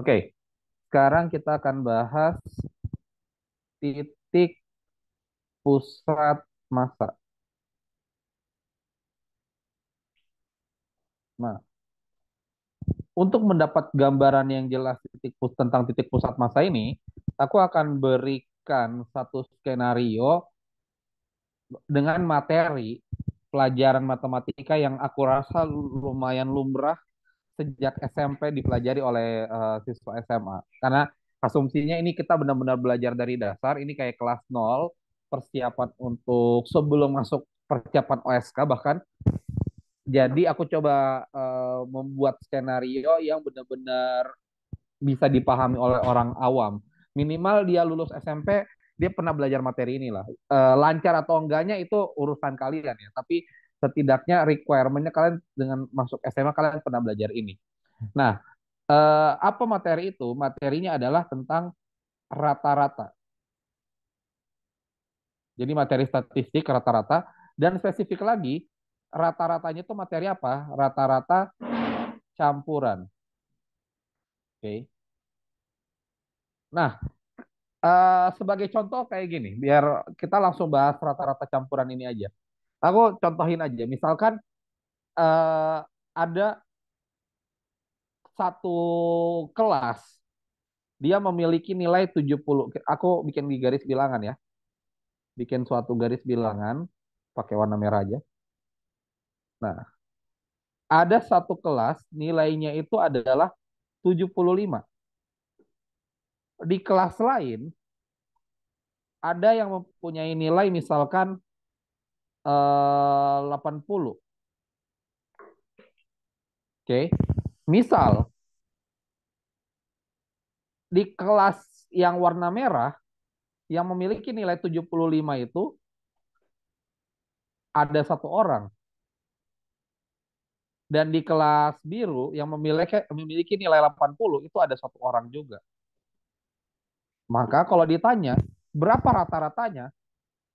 Oke, sekarang kita akan bahas titik pusat massa. Nah, untuk mendapat gambaran yang jelas tentang titik pusat massa ini, aku akan berikan satu skenario dengan materi pelajaran matematika yang aku rasa lumayan lumrah sejak SMP dipelajari oleh siswa SMA. Karena asumsinya ini kita benar-benar belajar dari dasar, ini kayak kelas nol, persiapan untuk sebelum masuk persiapan OSK bahkan. Jadi aku coba membuat skenario yang benar-benar bisa dipahami oleh orang awam. Minimal dia lulus SMP, dia pernah belajar materi inilah. Lancar atau enggaknya itu urusan kalian ya. Tapi setidaknya requirement-nya kalian dengan masuk SMA kalian pernah belajar ini. Nah, apa materi itu? Materinya adalah tentang rata-rata. Jadi materi statistik rata-rata dan spesifik lagi rata-ratanya itu materi apa? Rata-rata campuran. Oke. Nah, sebagai contoh kayak gini, biar kita langsung bahas rata-rata campuran ini aja. Aku contohin aja, misalkan eh, ada satu kelas, dia memiliki nilai 70. Aku bikin di garis bilangan ya, bikin suatu garis bilangan, pakai warna merah aja. Nah, ada satu kelas, nilainya itu adalah 75. Di kelas lain, ada yang mempunyai nilai misalkan 80. Oke, misal di kelas yang warna merah yang memiliki nilai 75 itu ada satu orang, dan di kelas biru yang memiliki nilai 80 itu ada satu orang juga. Maka kalau ditanya berapa rata-ratanya,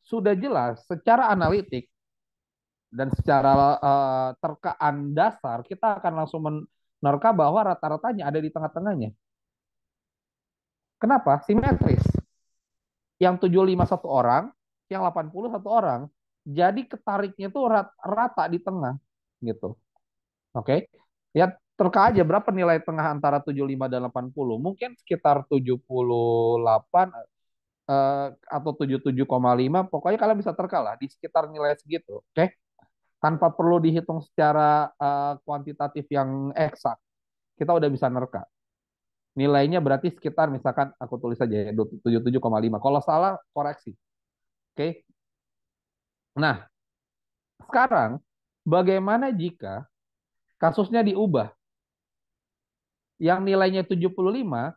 sudah jelas secara analitik dan secara terkaan dasar kita akan langsung menerka bahwa rata-ratanya ada di tengah-tengahnya. Kenapa? Simetris. Yang 75 satu orang, yang 80 satu orang. Jadi ketariknya itu rata di tengah gitu. Oke. Ya terka aja berapa nilai tengah antara 75 dan 80? Mungkin sekitar 78 atau 77,5. Pokoknya kalian bisa terka lah di sekitar nilai segitu. Oke. Tanpa perlu dihitung secara kuantitatif yang eksak. Kita udah bisa nerka. Nilainya berarti sekitar misalkan aku tulis aja ya 77,5. Kalau salah koreksi. Oke. Nah, sekarang bagaimana jika kasusnya diubah? Yang nilainya 75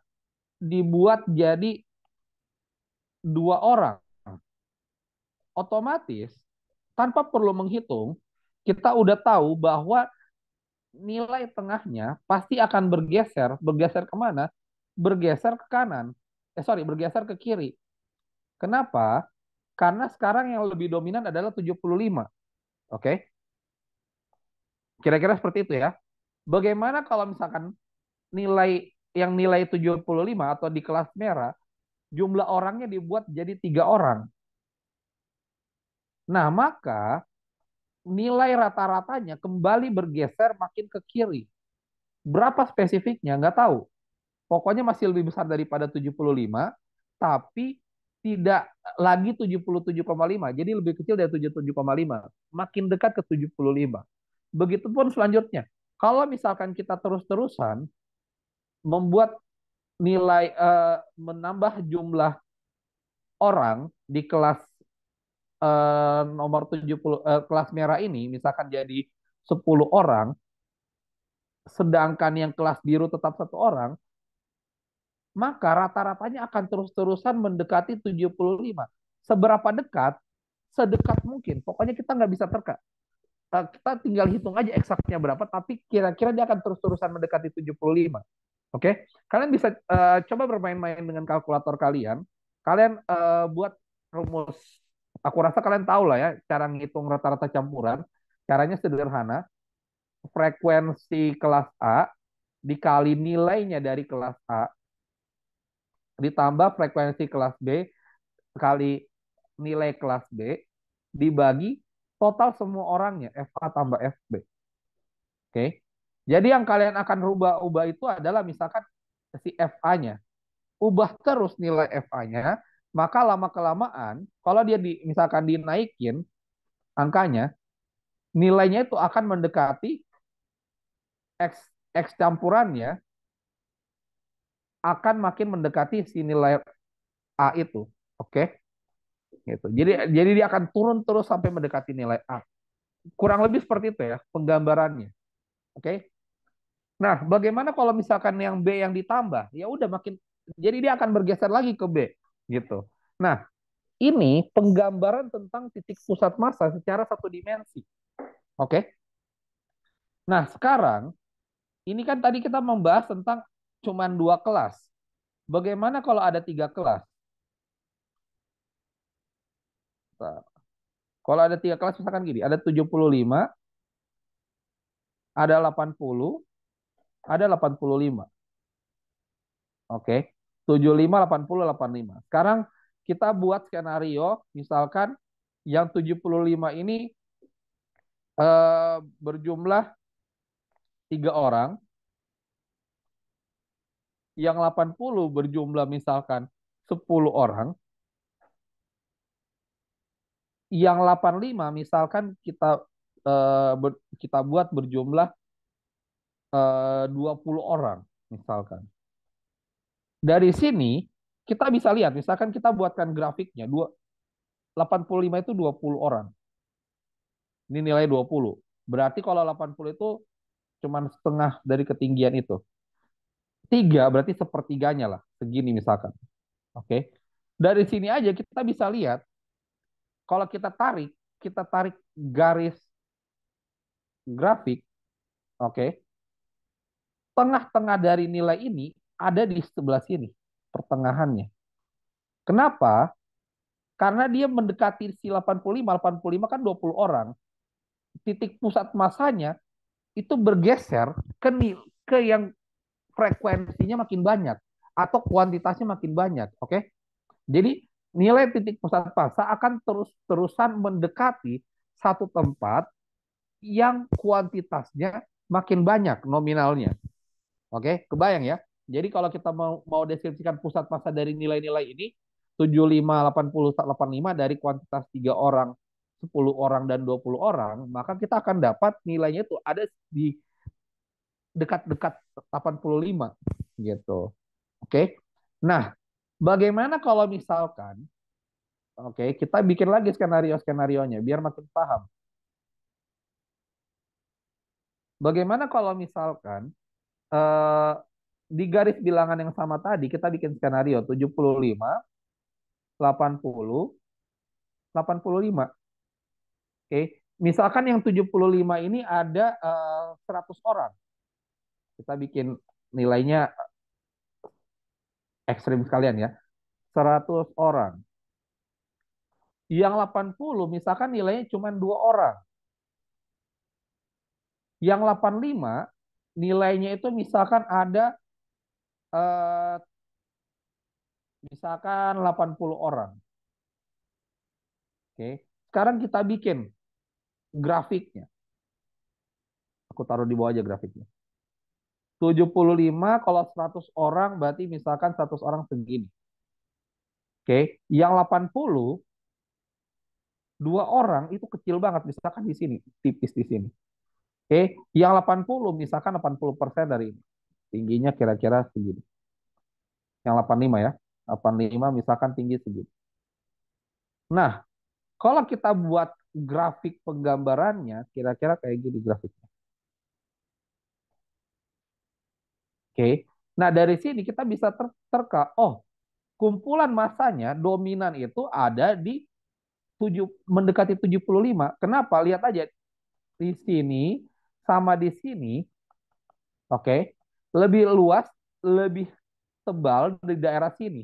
dibuat jadi dua orang. Otomatis tanpa perlu menghitung, kita udah tahu bahwa nilai tengahnya pasti akan bergeser. Bergeser kemana? Bergeser ke kanan. Sorry, bergeser ke kiri. Kenapa? Karena sekarang yang lebih dominan adalah 75. Oke? Kira-kira seperti itu ya. Bagaimana kalau misalkan nilai 75 atau di kelas merah, jumlah orangnya dibuat jadi 3 orang. Nah, maka nilai rata-ratanya kembali bergeser makin ke kiri. Berapa spesifiknya? Nggak tahu. Pokoknya masih lebih besar daripada 75, tapi tidak lagi 77,5. Jadi lebih kecil dari 77,5. Makin dekat ke 75. Begitupun selanjutnya. Kalau misalkan kita terus-terusan membuat menambah jumlah orang di kelas nomor 70, kelas merah ini, misalkan jadi 10 orang, sedangkan yang kelas biru tetap satu orang, maka rata-ratanya akan terus-terusan mendekati 75. Seberapa dekat? Sedekat mungkin. Pokoknya kita nggak bisa terka. Kita tinggal hitung aja eksaknya berapa, tapi kira-kira dia akan terus-terusan mendekati 75. Oke? Kalian bisa coba bermain-main dengan kalkulator kalian. Kalian buat rumus. Aku rasa kalian tahu lah ya cara ngitung rata-rata campuran. Caranya sederhana. Frekuensi kelas A dikali nilainya dari kelas A ditambah frekuensi kelas B kali nilai kelas B dibagi total semua orangnya FA tambah FB. Oke. Jadi yang kalian akan rubah-ubah itu adalah misalkan si FA-nya. Ubah terus nilai FA-nya, maka lama-kelamaan kalau dia misalkan dinaikin angkanya, nilainya itu akan mendekati X, X campurannya akan makin mendekati si nilai A itu. Oke. Gitu. Jadi dia akan turun terus sampai mendekati nilai A. Kurang lebih seperti itu ya penggambarannya. Oke. Nah, bagaimana kalau misalkan yang B yang ditambah? Ya udah makin jadi dia akan bergeser lagi ke B gitu. Nah, ini penggambaran tentang titik pusat massa secara satu dimensi. Oke. Nah, sekarang ini kan tadi kita membahas tentang cuman dua kelas. Bagaimana kalau ada tiga kelas? Nah, kalau ada tiga kelas misalkan gini, ada 75, ada 80, ada 85. Oke. 75, 80, 85. Sekarang kita buat skenario misalkan yang 75 ini berjumlah tiga orang, yang 80 berjumlah misalkan 10 orang, yang 85 misalkan kita buat berjumlah 20 orang misalkan. Dari sini kita bisa lihat misalkan kita buatkan grafiknya 85 itu 20 orang. Ini nilai 20. Berarti kalau 80 itu cuman setengah dari ketinggian itu. Tiga berarti sepertiganya lah, segini misalkan. Oke. Dari sini aja kita bisa lihat kalau kita tarik garis grafik, oke. Tengah-tengah dari nilai ini ada di sebelah sini, pertengahannya. Kenapa? Karena dia mendekati si 85 kan 20 orang. Titik pusat masanya itu bergeser ke yang frekuensinya makin banyak atau kuantitasnya makin banyak, oke? Jadi nilai titik pusat massa akan terus-terusan mendekati satu tempat yang kuantitasnya makin banyak nominalnya. Oke, kebayang ya? Jadi kalau kita mau deskripsikan pusat massa dari nilai-nilai ini 75, 80, 85 dari kuantitas 3 orang, 10 orang dan 20 orang, maka kita akan dapat nilainya itu ada di dekat-dekat 85 gitu. Oke. Nah, bagaimana kalau misalkan kita bikin lagi skenario-skenarionya biar makin paham. Bagaimana kalau misalkan eh, di garis bilangan yang sama tadi kita bikin skenario 75, 80, 85. Oke. Misalkan yang 75 ini ada 100 orang. Kita bikin nilainya ekstrim sekalian ya. 100 orang. Yang 80 misalkan nilainya cuma 2 orang. Yang 85 nilainya itu misalkan ada eh, misalkan 80 orang. Oke. Sekarang kita bikin grafiknya. Aku taruh di bawah aja grafiknya. 75 kalau 100 orang berarti misalkan 100 orang segini. Oke. Yang 80 dua orang itu kecil banget misalkan di sini, tipis di sini. Oke. Yang 80 misalkan 80% dari ini. Tingginya kira-kira segini. Yang 85 ya. 85 misalkan tinggi segini. Nah, kalau kita buat grafik penggambarannya, kira-kira kayak gini grafiknya. Oke. Nah, dari sini kita bisa terka, oh, kumpulan masanya dominan itu ada di mendekati 75. Kenapa? Lihat aja di sini sama di sini, oke. Lebih luas, lebih tebal di daerah sini.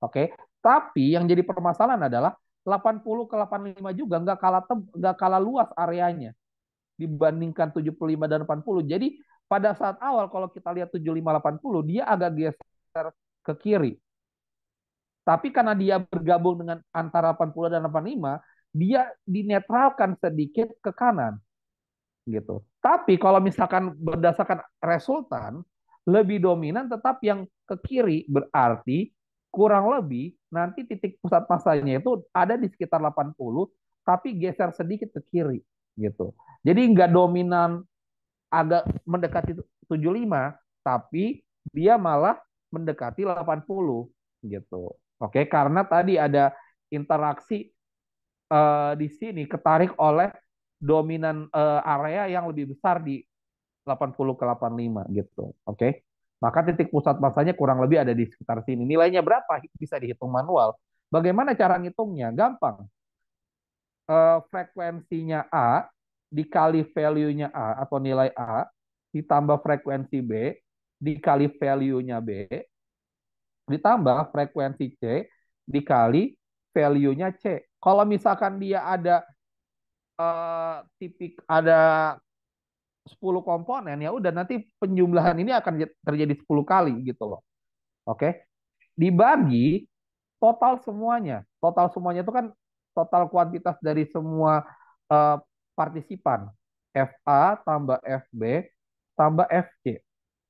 Oke. Tapi yang jadi permasalahan adalah 80 ke 85 juga nggak kalah luas areanya dibandingkan 75 dan 80. Jadi pada saat awal kalau kita lihat 7580 dia agak geser ke kiri. Tapi karena dia bergabung dengan antara 80 dan 85, dia dinetralkan sedikit ke kanan gitu. Tapi kalau misalkan berdasarkan resultan lebih dominan tetap yang ke kiri, berarti kurang lebih nanti titik pusat masanya itu ada di sekitar 80 tapi geser sedikit ke kiri gitu. Jadi nggak dominan agak mendekati 75 tapi dia malah mendekati 80 gitu. Oke, karena tadi ada interaksi di sini ketarik oleh dominan area yang lebih besar di 80 ke 85 gitu. Oke. Maka titik pusat masanya kurang lebih ada di sekitar sini. Nilainya berapa? Bisa dihitung manual. Bagaimana cara ngitungnya? Gampang. Frekuensinya A dikali value-nya A atau nilai A ditambah frekuensi B dikali value-nya B ditambah frekuensi C dikali value-nya C. Kalau misalkan dia ada ada 10 komponen ya udah nanti penjumlahan ini akan terjadi 10 kali gitu loh. Oke. Dibagi total semuanya. Total semuanya itu kan total kuantitas dari semua uh, partisipan. FA tambah FB tambah FC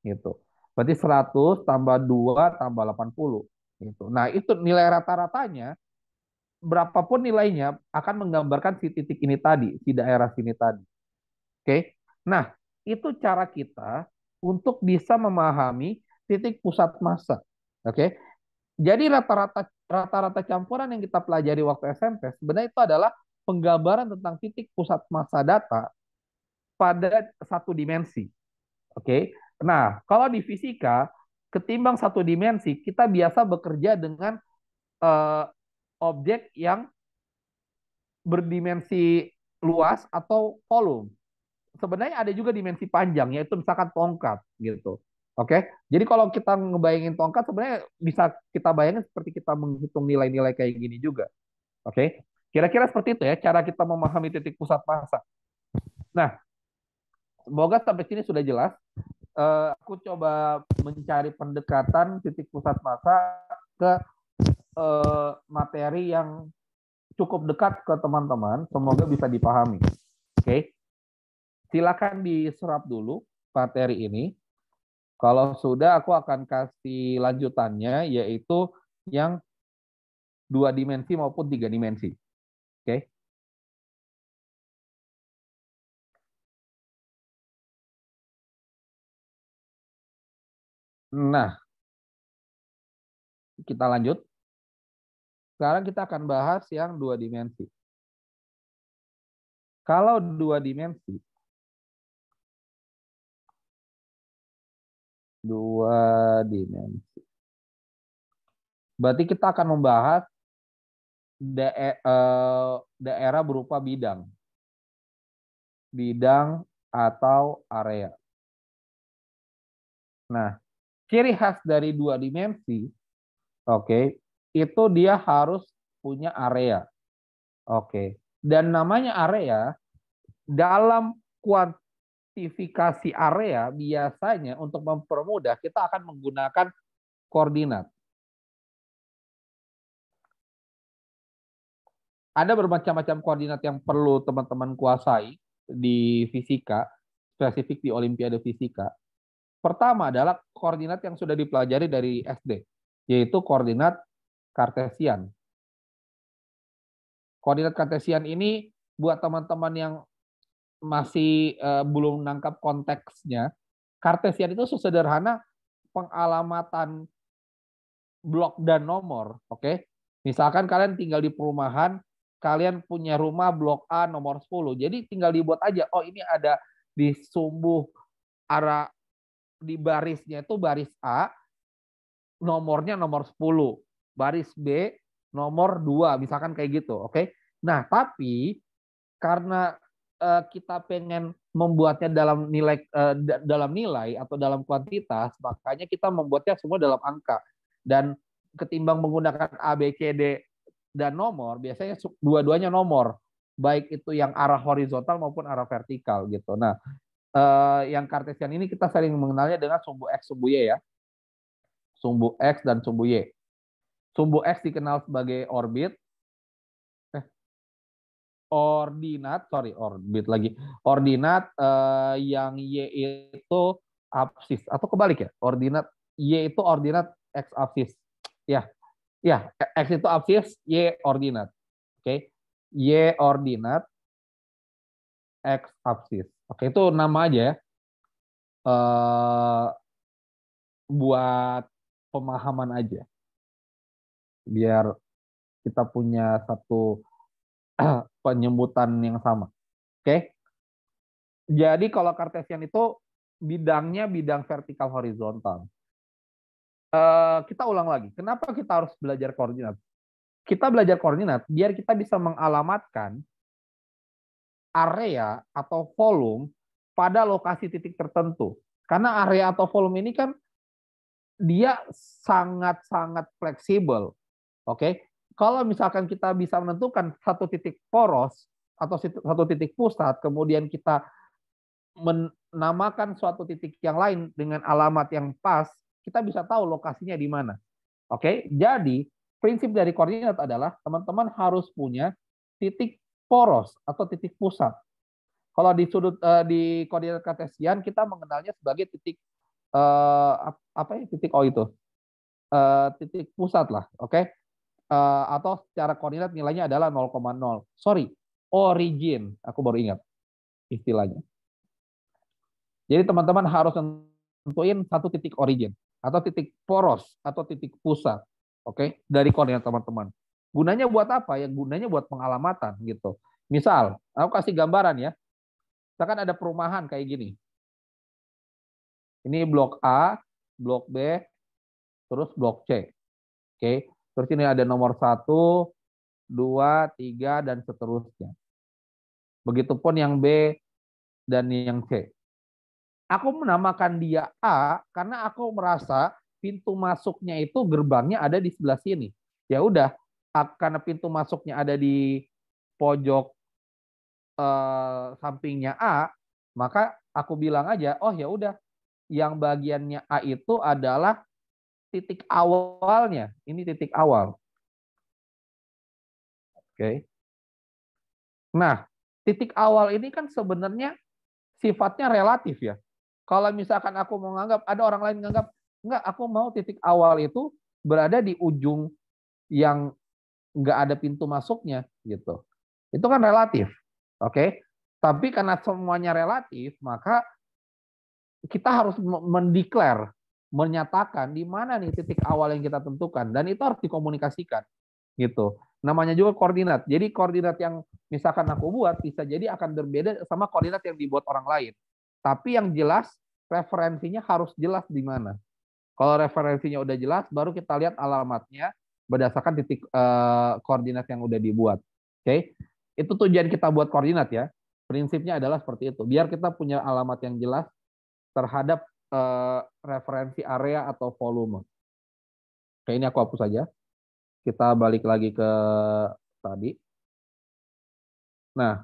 gitu. Berarti 100 tambah 2 tambah 80 gitu. Nah, itu nilai rata-ratanya berapapun nilainya akan menggambarkan si titik ini tadi, si daerah sini tadi. Oke. Nah, itu cara kita untuk bisa memahami titik pusat massa. Oke. Jadi rata-rata campuran yang kita pelajari waktu SMP sebenarnya itu adalah penggambaran tentang titik pusat massa data pada satu dimensi. Oke. Nah, kalau di fisika ketimbang satu dimensi, kita biasa bekerja dengan eh, objek yang berdimensi luas atau volume. Sebenarnya ada juga dimensi panjang, yaitu misalkan tongkat gitu. Oke, jadi kalau kita ngebayangin tongkat sebenarnya bisa kita bayangin seperti kita menghitung nilai-nilai kayak gini juga. Oke, kira-kira seperti itu ya cara kita memahami titik pusat massa. Nah, semoga sampai sini sudah jelas. Aku coba mencari pendekatan titik pusat massa ke materi yang cukup dekat ke teman-teman. Semoga bisa dipahami. Oke, silakan diserap dulu materi ini. Kalau sudah, aku akan kasih lanjutannya, yaitu yang 2 dimensi maupun 3 dimensi. Oke. Nah, kita lanjut. Sekarang kita akan bahas yang 2 dimensi. Kalau 2 dimensi, 2 dimensi. Berarti kita akan membahas daerah berupa bidang. Bidang atau area. Nah, ciri khas dari 2 dimensi, oke, itu dia harus punya area. Oke. Dan namanya area dalam kuantifikasi area biasanya untuk mempermudah kita akan menggunakan koordinat. Ada bermacam-macam koordinat yang perlu teman-teman kuasai di fisika, spesifik di Olimpiade Fisika. Pertama adalah koordinat yang sudah dipelajari dari SD, yaitu koordinat kartesian. Koordinat kartesian ini buat teman-teman yang masih belum menangkap konteksnya, kartesian itu sesederhana pengalamatan blok dan nomor, oke? Misalkan kalian tinggal di perumahan, kalian punya rumah blok A nomor 10. Jadi tinggal dibuat aja, oh ini ada di sumbu arah di barisnya itu baris A, nomornya nomor 10. Baris B nomor 2, misalkan kayak gitu, oke? Nah, tapi karena kita pengen membuatnya dalam nilai atau dalam kuantitas, makanya kita membuatnya semua dalam angka. Dan ketimbang menggunakan A, B, C, D dan nomor, biasanya dua-duanya nomor, baik itu yang arah horizontal maupun arah vertikal gitu. Nah, Yang kartesian ini kita sering mengenalnya dengan sumbu X, sumbu Y ya. Sumbu X dan sumbu Y. Sumbu X dikenal sebagai orbit. Orbit lagi. Ordinat yang Y itu absis. Atau kebalik ya. Ordinat Y itu ordinat X absis. Ya, ya, X itu absis, Y ordinat. Oke. Y ordinat, X absis. Oke, itu nama aja ya. Buat pemahaman aja. Biar kita punya satu penyebutan yang sama. Oke. Jadi kalau Cartesian itu bidangnya bidang vertikal horizontal. Kita ulang lagi. Kenapa kita harus belajar koordinat? Kita belajar koordinat biar kita bisa mengalamatkan area atau volume pada lokasi titik tertentu. Karena area atau volume ini kan dia sangat-sangat fleksibel. Oke, kalau misalkan kita bisa menentukan satu titik poros atau satu titik pusat, kemudian kita menamakan suatu titik yang lain dengan alamat yang pas, kita bisa tahu lokasinya di mana. Oke, jadi prinsip dari koordinat adalah teman-teman harus punya titik poros atau titik pusat. Kalau di sudut di koordinat kartesian kita mengenalnya sebagai titik apa ya, titik itu titik pusat lah, oke? Atau secara koordinat nilainya adalah 0,0. Sorry, origin. Aku baru ingat istilahnya. Jadi teman-teman harus tentuin satu titik origin atau titik poros atau titik pusat, oke? Dari koordinat teman-teman. Gunanya buat apa ya? Gunanya buat pengalamatan gitu. Misal, aku kasih gambaran ya. Misalkan ada perumahan kayak gini. Ini blok A, blok B, terus blok C. Oke. Terus ini ada nomor 1, 2, 3, dan seterusnya. Begitupun yang B dan yang C. Aku menamakan dia A karena aku merasa pintu masuknya itu gerbangnya ada di sebelah sini. Ya udah, karena pintu masuknya ada di pojok sampingnya A, maka aku bilang aja, oh ya udah, yang bagiannya A itu adalah titik awalnya. Ini titik awal. Oke. Nah, titik awal ini kan sebenarnya sifatnya relatif ya. Kalau misalkan aku mau nganggap, ada orang lain nganggap, enggak, aku mau titik awal itu berada di ujung yang enggak ada pintu masuknya gitu. Itu kan relatif. Oke. Tapi karena semuanya relatif, maka kita harus mendeklar, menyatakan di mana nih titik awal yang kita tentukan, dan itu harus dikomunikasikan gitu. Namanya juga koordinat. Jadi koordinat yang misalkan aku buat bisa jadi akan berbeda sama koordinat yang dibuat orang lain. Tapi yang jelas referensinya harus jelas di mana. Kalau referensinya udah jelas, baru kita lihat alamatnya berdasarkan titik koordinat yang udah dibuat. Oke, itu tujuan kita buat koordinat ya. Prinsipnya adalah seperti itu. Biar kita punya alamat yang jelas terhadap referensi area atau volume. Oke, ini aku hapus saja. Kita balik lagi ke tadi. Nah,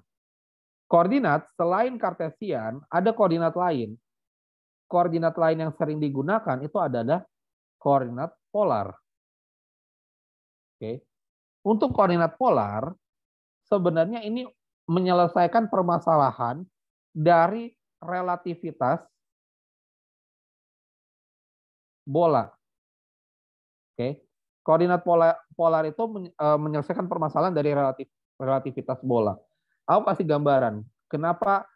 koordinat selain kartesian, ada koordinat lain. Koordinat lain yang sering digunakan itu adalah koordinat polar. Oke. Untuk koordinat polar, sebenarnya ini menyelesaikan permasalahan dari relativitas bola. Oke. Koordinat polar itu menyelesaikan permasalahan dari relativitas bola. Aku kasih gambaran. Kenapa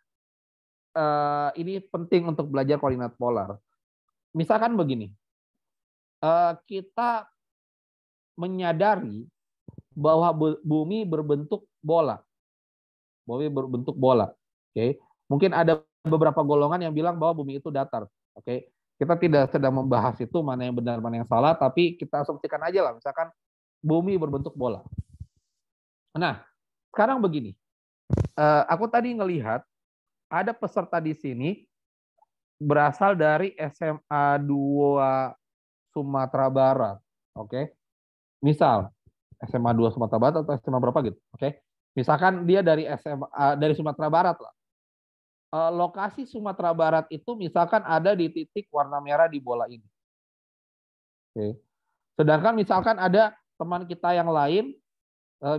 ini penting untuk belajar koordinat polar. Misalkan begini, kita menyadari bahwa bumi berbentuk bola. Bumi berbentuk bola. Oke. Mungkin ada beberapa golongan yang bilang bahwa bumi itu datar. Oke. Kita tidak sedang membahas itu mana yang benar mana yang salah, tapi kita asumsikan aja lah, misalkan bumi berbentuk bola. Nah, sekarang begini. Aku tadi ngelihat ada peserta di sini berasal dari SMA 2 Sumatera Barat. Oke. Misal SMA 2 Sumatera Barat atau SMA berapa gitu. Oke. Misalkan dia dari SMA dari Sumatera Barat lah. lokasi Sumatera Barat itu misalkan ada di titik warna merah di bola ini. Oke. Sedangkan misalkan ada teman kita yang lain,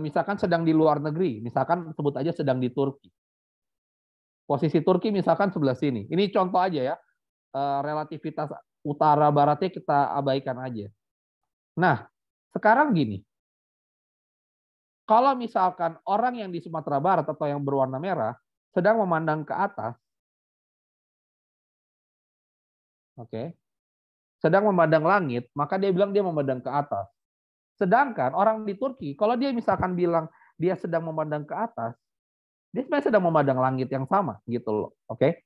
misalkan sedang di luar negeri, misalkan sebut aja sedang di Turki. Posisi Turki misalkan sebelah sini. Ini contoh aja ya, relativitas utara baratnya kita abaikan aja. Nah, sekarang gini, kalau misalkan orang yang di Sumatera Barat atau yang berwarna merah sedang memandang ke atas, oke, sedang memandang langit, maka dia bilang dia memandang ke atas. Sedangkan orang di Turki, kalau dia misalkan bilang dia sedang memandang ke atas, dia sebenarnya sedang memandang langit yang sama gitu loh, oke?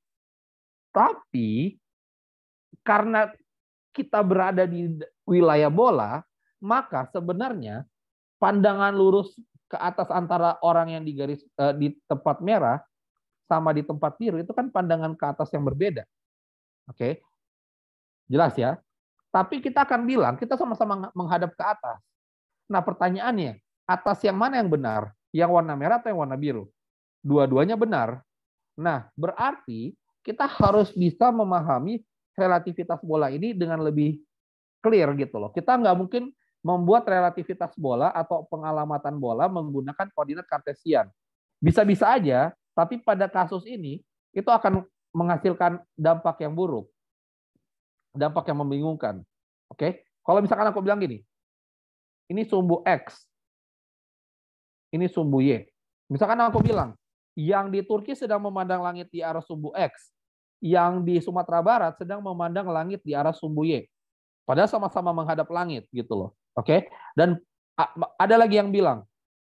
Tapi karena kita berada di wilayah bola, maka sebenarnya pandangan lurus ke atas antara orang yang di garis di tempat merah sama di tempat biru itu kan pandangan ke atas yang berbeda. Oke, jelas ya. Tapi kita akan bilang kita sama-sama menghadap ke atas. Nah, pertanyaannya, atas yang mana yang benar? Yang warna merah atau yang warna biru? Dua-duanya benar. Nah, berarti kita harus bisa memahami relativitas bola ini dengan lebih clear gitu loh. Kita nggak mungkin membuat relativitas bola atau pengalamatan bola menggunakan koordinat kartesian. Bisa-bisa aja, tapi pada kasus ini itu akan menghasilkan dampak yang buruk, dampak yang membingungkan. Oke, kalau misalkan aku bilang gini, ini sumbu X, ini sumbu Y. Misalkan aku bilang, yang di Turki sedang memandang langit di arah sumbu X, yang di Sumatera Barat sedang memandang langit di arah sumbu Y. Padahal sama-sama menghadap langit gitu loh. Oke. Dan ada lagi yang bilang,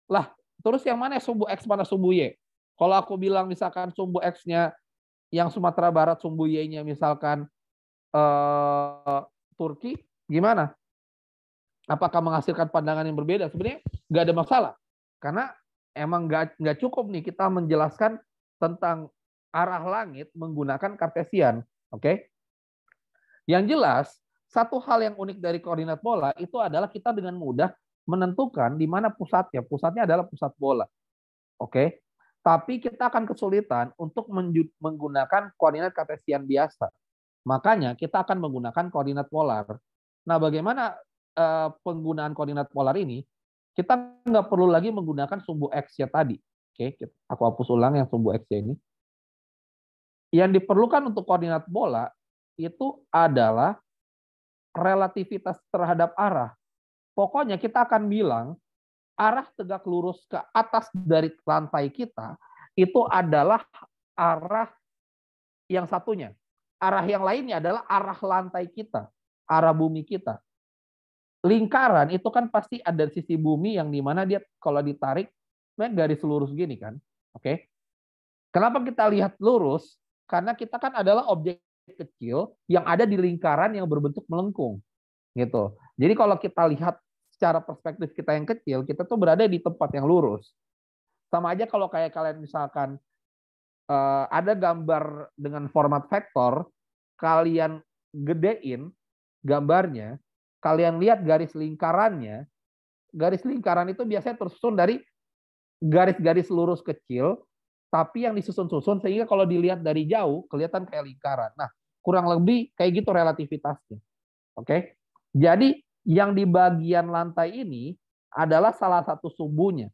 lah terus yang mana sumbu X mana sumbu Y? Kalau aku bilang misalkan sumbu X-nya yang Sumatera Barat, sumbu Y-nya misalkan Turki, gimana? Apakah menghasilkan pandangan yang berbeda? Sebenarnya nggak ada masalah. Karena emang nggak cukup nih kita menjelaskan tentang arah langit menggunakan kartesian. Oke? Yang jelas, satu hal yang unik dari koordinat bola itu adalah kita dengan mudah menentukan di mana pusatnya. Pusatnya adalah pusat bola. Oke? Tapi kita akan kesulitan untuk menggunakan koordinat kartesian biasa. Makanya kita akan menggunakan koordinat polar. Nah, bagaimana penggunaan koordinat polar ini? Kita nggak perlu lagi menggunakan sumbu X-nya tadi. Oke, aku hapus ulang yang sumbu X-nya ini. Yang diperlukan untuk koordinat bola itu adalah relativitas terhadap arah. Pokoknya kita akan bilang arah tegak lurus ke atas dari lantai kita itu adalah arah yang satunya. Arah yang lainnya adalah arah lantai kita, arah bumi kita. Lingkaran itu kan pasti ada sisi bumi yang dimana dia kalau ditarik garis lurus gini kan. Oke. Kenapa kita lihat lurus? Karena kita kan adalah objek kecil yang ada di lingkaran yang berbentuk melengkung gitu. Jadi kalau kita lihat secara perspektif kita yang kecil, kita tuh berada di tempat yang lurus. Sama aja kalau kayak kalian misalkan ada gambar dengan format vektor, kalian gedein gambarnya, kalian lihat garis lingkarannya, garis lingkaran itu biasanya tersusun dari garis-garis lurus kecil, tapi yang disusun-susun sehingga kalau dilihat dari jauh kelihatan kayak lingkaran. Nah, kurang lebih kayak gitu relativitasnya. Oke. Jadi yang di bagian lantai ini adalah salah satu sumbunya.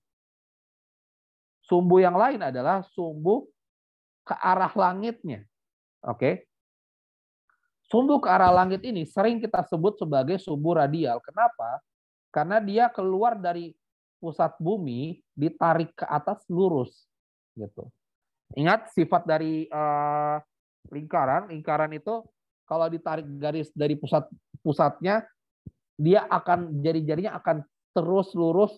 Sumbu yang lain adalah sumbu ke arah langitnya. Oke. Sumbu ke arah langit ini sering kita sebut sebagai sumbu radial. Kenapa? Karena dia keluar dari pusat bumi, ditarik ke atas lurus. Gitu. Ingat sifat dari lingkaran. Lingkaran itu kalau ditarik garis dari pusatnya, dia akan jari-jarinya akan terus lurus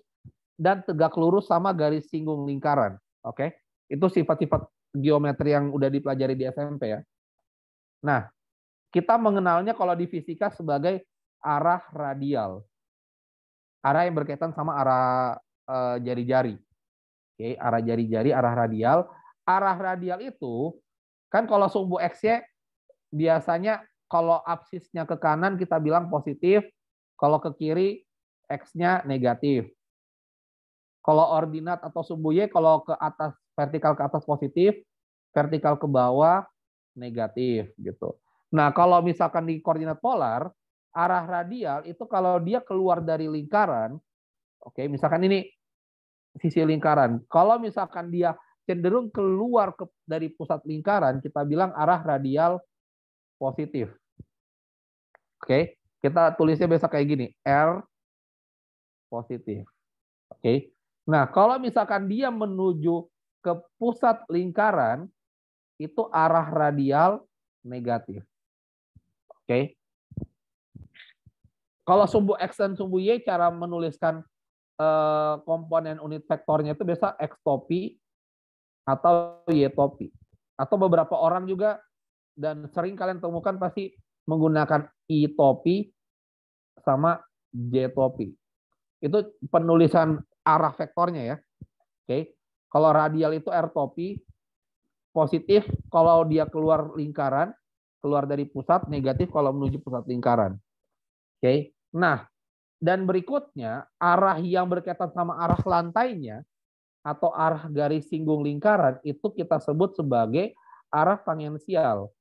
dan tegak lurus sama garis singgung lingkaran. Oke, itu sifat-sifat geometri yang udah dipelajari di SMP ya. Nah, kita mengenalnya kalau di fisika sebagai arah radial. Arah yang berkaitan sama arah jari-jari. Oke, arah jari-jari, arah radial. Arah radial itu kan kalau sumbu X-Y biasanya kalau absisnya ke kanan kita bilang positif, kalau ke kiri X-nya negatif. Kalau ordinat atau sumbu Y kalau ke atas vertikal ke atas positif, vertikal ke bawah negatif gitu. Nah, kalau misalkan di koordinat polar, arah radial itu kalau dia keluar dari lingkaran, oke, misalkan ini sisi lingkaran. Kalau misalkan dia cenderung keluar dari pusat lingkaran, kita bilang arah radial positif. Oke, kita tulisnya biasa kayak gini, R positif. Oke. Nah, kalau misalkan dia menuju ke pusat lingkaran, itu arah radial negatif. Oke. Kalau sumbu X dan sumbu Y, cara menuliskan komponen unit vektornya itu biasa X topi atau Y topi. Atau beberapa orang juga, dan sering kalian temukan pasti menggunakan I topi sama J topi. Itu penulisan arah vektornya ya. Oke. Kalau radial itu R topi, positif kalau dia keluar lingkaran, keluar dari pusat, negatif kalau menuju pusat lingkaran. Oke. Nah, dan berikutnya arah yang berkaitan sama arah lantainya atau arah garis singgung lingkaran itu kita sebut sebagai arah tangensial.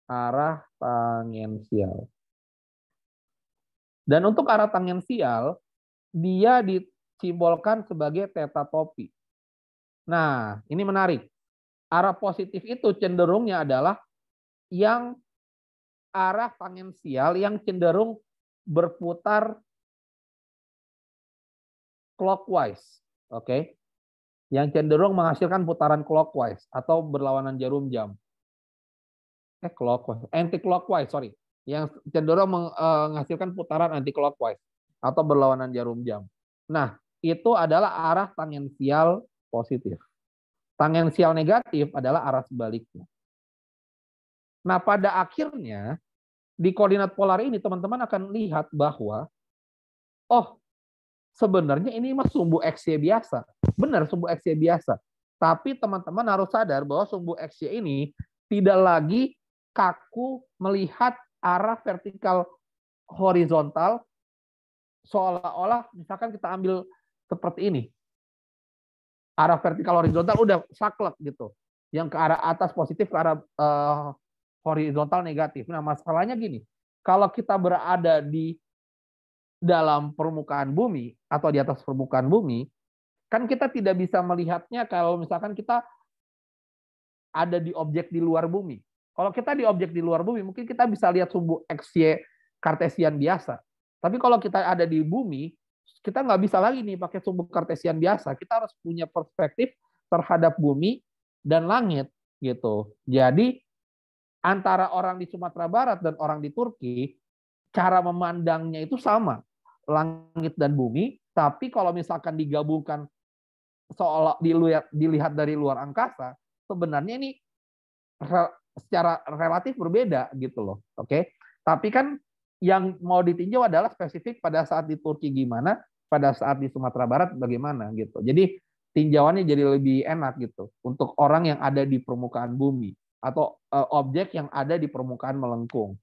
Arah tangensial. Dan untuk arah tangensial, dia disimbolkan sebagai theta topi. Nah, ini menarik. Arah positif itu cenderungnya adalah yang arah tangensial yang cenderung berputar clockwise. Oke. Yang cenderung menghasilkan putaran clockwise atau berlawanan jarum jam. Clockwise, anti clockwise, sorry. Yang cenderung menghasilkan putaran anti clockwise atau berlawanan jarum jam. Nah, itu adalah arah tangensial positif. Tangensial negatif adalah arah sebaliknya. Nah, pada akhirnya di koordinat polar ini teman-teman akan lihat bahwa oh, sebenarnya ini mah sumbu XY biasa. Benar, sumbu XY biasa. Tapi teman-teman harus sadar bahwa sumbu XY ini tidak lagi kaku melihat arah vertikal horizontal seolah-olah misalkan kita ambil seperti ini. Arah vertikal horizontal udah saklek gitu. Yang ke arah atas positif, ke arah horizontal negatif. Nah, masalahnya gini. Kalau kita berada di dalam permukaan bumi atau di atas permukaan bumi, kan kita tidak bisa melihatnya kalau misalkan kita ada di objek di luar bumi. Kalau kita di objek di luar bumi, mungkin kita bisa lihat sumbu XY kartesian biasa. Tapi kalau kita ada di bumi, kita nggak bisa lagi nih pakai sumbu kartesian biasa. Kita harus punya perspektif terhadap bumi dan langit gitu. Jadi antara orang di Sumatera Barat dan orang di Turki, cara memandangnya itu sama, langit dan bumi. Tapi kalau misalkan digabungkan seolah dilihat dari luar angkasa, sebenarnya ini secara relatif berbeda gitu loh. Oke. Tapi kan yang mau ditinjau adalah spesifik pada saat di Turki gimana, pada saat di Sumatera Barat bagaimana gitu. Jadi tinjauannya jadi lebih enak gitu untuk orang yang ada di permukaan bumi atau objek yang ada di permukaan melengkung.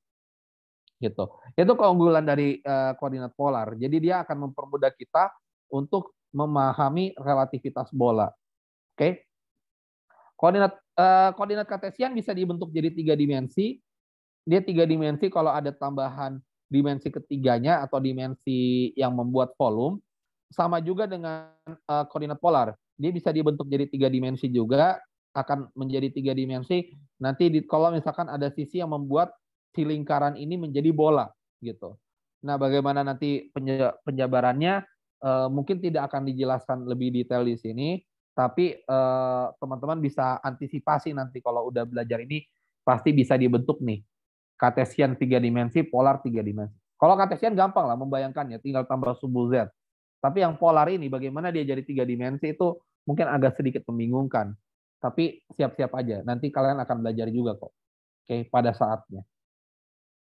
Gitu. Itu keunggulan dari koordinat polar. Jadi dia akan mempermudah kita untuk memahami relativitas bola. Oke. Koordinat kartesian bisa dibentuk jadi 3 dimensi. Dia 3 dimensi kalau ada tambahan dimensi ketiganya atau dimensi yang membuat volume. Sama juga dengan koordinat polar. Dia bisa dibentuk jadi 3 dimensi juga, akan menjadi 3 dimensi. Nanti kalau misalkan ada sisi yang membuat si lingkaran ini menjadi bola gitu. Nah, bagaimana nanti penjabarannya mungkin tidak akan dijelaskan lebih detail di sini. Tapi teman-teman bisa antisipasi nanti kalau udah belajar ini pasti bisa dibentuk nih. Kartesian 3 dimensi, polar 3 dimensi. Kalau kartesian gampang lah membayangkannya, tinggal tambah sumbu Z. Tapi yang polar ini bagaimana dia jadi 3 dimensi itu mungkin agak sedikit membingungkan. Tapi siap-siap aja, nanti kalian akan belajar juga kok. Oke, pada saatnya.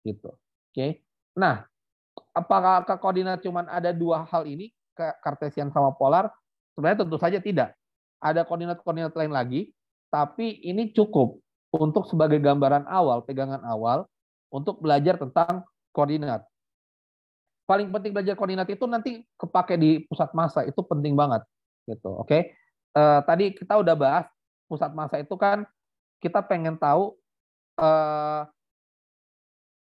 Gitu. Oke. Nah, apakah koordinat cuman ada 2 hal ini, kartesian sama polar? Sebenarnya tentu saja tidak. Ada koordinat-koordinat lain lagi, tapi ini cukup untuk sebagai gambaran awal, pegangan awal, untuk belajar tentang koordinat. Paling penting belajar koordinat itu nanti kepake di pusat massa, itu penting banget. Gitu, oke? Tadi kita udah bahas pusat massa itu kan kita pengen tahu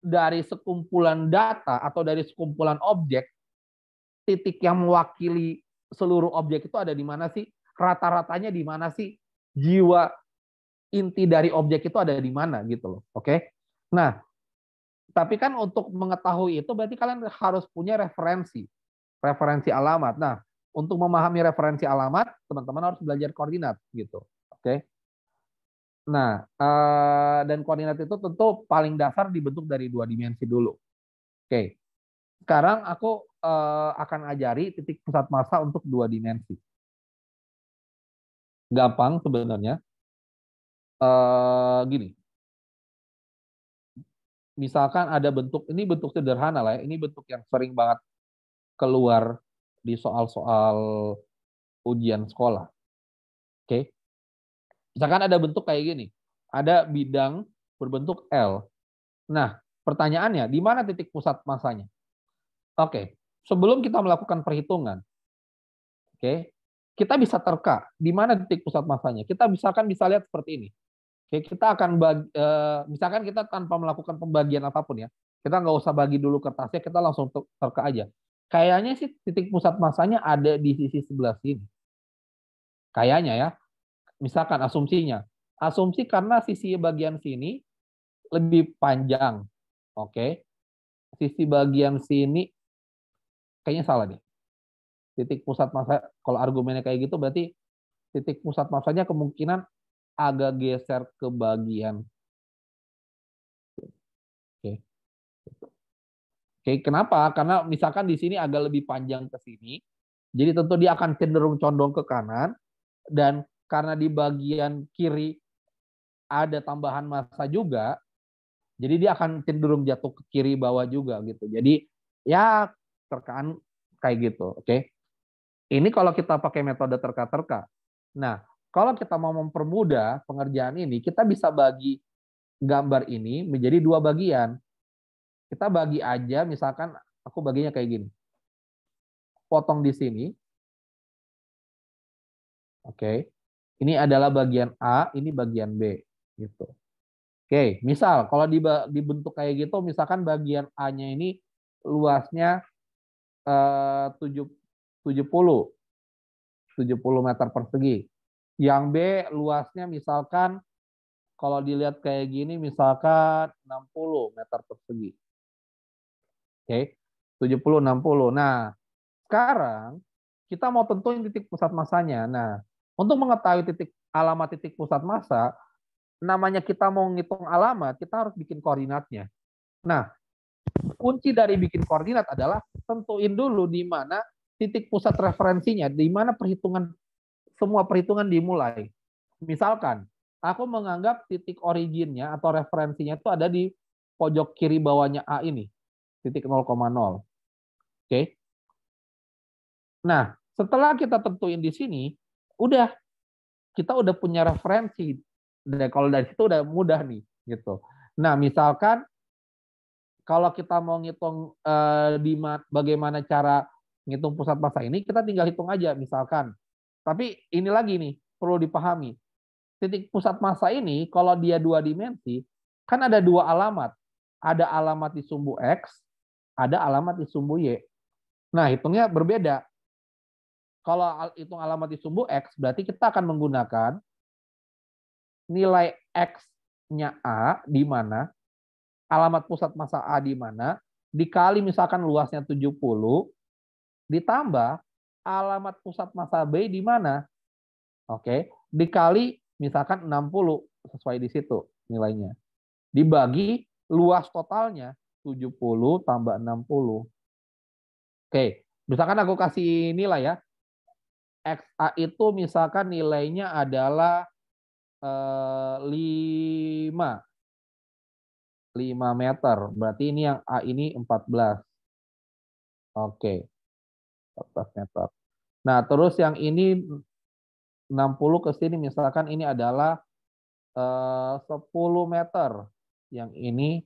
dari sekumpulan data atau dari sekumpulan objek, titik yang mewakili seluruh objek itu ada di mana sih? Rata-ratanya di mana sih? Jiwa inti dari objek itu ada di mana gitu loh. Oke. Nah, tapi kan untuk mengetahui itu berarti kalian harus punya referensi alamat. Nah, untuk memahami referensi alamat, teman-teman harus belajar koordinat gitu. Oke. Nah, dan koordinat itu tentu paling dasar dibentuk dari 2 dimensi dulu. Oke. Sekarang aku akan ajari titik pusat massa untuk 2 dimensi. Gampang sebenarnya. Gini. Misalkan ada bentuk, ini bentuk sederhana lah ya. Ini bentuk yang sering banget keluar di soal-soal ujian sekolah. Oke. Misalkan ada bentuk kayak gini. Ada bidang berbentuk L. Nah, pertanyaannya, di mana titik pusat massanya? Oke. Sebelum kita melakukan perhitungan, oke, kita bisa terka di mana titik pusat massanya. Kita bisa lihat seperti ini. Oke, kita akan misalkan kita tanpa melakukan pembagian apapun ya. Kita nggak usah bagi dulu kertasnya, kita langsung terka aja. Kayaknya sih titik pusat massanya ada di sisi sebelah sini. Kayaknya ya. Misalkan asumsinya. Asumsi karena sisi bagian sini lebih panjang. Oke. Sisi bagian sini kayaknya salah nih. Titik pusat massa, kalau argumennya kayak gitu berarti titik pusat massanya kemungkinan agak geser ke bagian. Oke. Oke, kenapa? Karena misalkan di sini agak lebih panjang ke sini, jadi tentu dia akan cenderung condong ke kanan, dan karena di bagian kiri ada tambahan massa juga, jadi dia akan cenderung jatuh ke kiri bawah juga gitu. Jadi ya terkaan kayak gitu, oke? Ini kalau kita pakai metode terka-terka. Nah, kalau kita mau mempermudah pengerjaan ini, kita bisa bagi gambar ini menjadi 2 bagian. Kita bagi aja, misalkan aku baginya kayak gini. Potong di sini. Oke. Ini adalah bagian A, ini bagian B gitu. Oke, misal kalau dibentuk kayak gitu, misalkan bagian A-nya ini luasnya 70 meter persegi. Yang B luasnya misalkan kalau dilihat kayak gini misalkan 60 meter persegi. Oke, 70 60. Nah, sekarang kita mau tentuin titik pusat massanya. Nah, untuk mengetahui alamat titik pusat massa, namanya kita mau ngitung alamat, kita harus bikin koordinatnya. Nah, kunci dari bikin koordinat adalah tentuin dulu di mana titik pusat referensinya, di mana semua perhitungan dimulai. Misalkan, aku menganggap titik originnya atau referensinya itu ada di pojok kiri bawahnya A ini, titik 0,0. Oke. Nah, setelah kita tentuin di sini, kita udah punya referensi. Dan kalau dari situ udah mudah nih, gitu. Nah, misalkan kalau kita mau ngitung bagaimana cara ngitung pusat massa ini, kita tinggal hitung aja, misalkan. Tapi ini lagi nih, perlu dipahami. Titik pusat massa ini, kalau dia 2 dimensi, kan ada 2 alamat. Ada alamat di sumbu X, ada alamat di sumbu Y. Nah, hitungnya berbeda. Kalau hitung alamat di sumbu X, berarti kita akan menggunakan nilai X-nya A di mana, alamat pusat massa A di mana, dikali misalkan luasnya 70, ditambah alamat pusat massa B di mana. Oke, dikali misalkan 60 sesuai di situ nilainya. Dibagi luas totalnya 70 tambah 60. Oke, misalkan aku kasih nilai ya. XA itu misalkan nilainya adalah 5 meter. Berarti ini yang A ini 14. Oke, 14 meter. Nah, terus yang ini 60 ke sini misalkan ini adalah 10 meter. Yang ini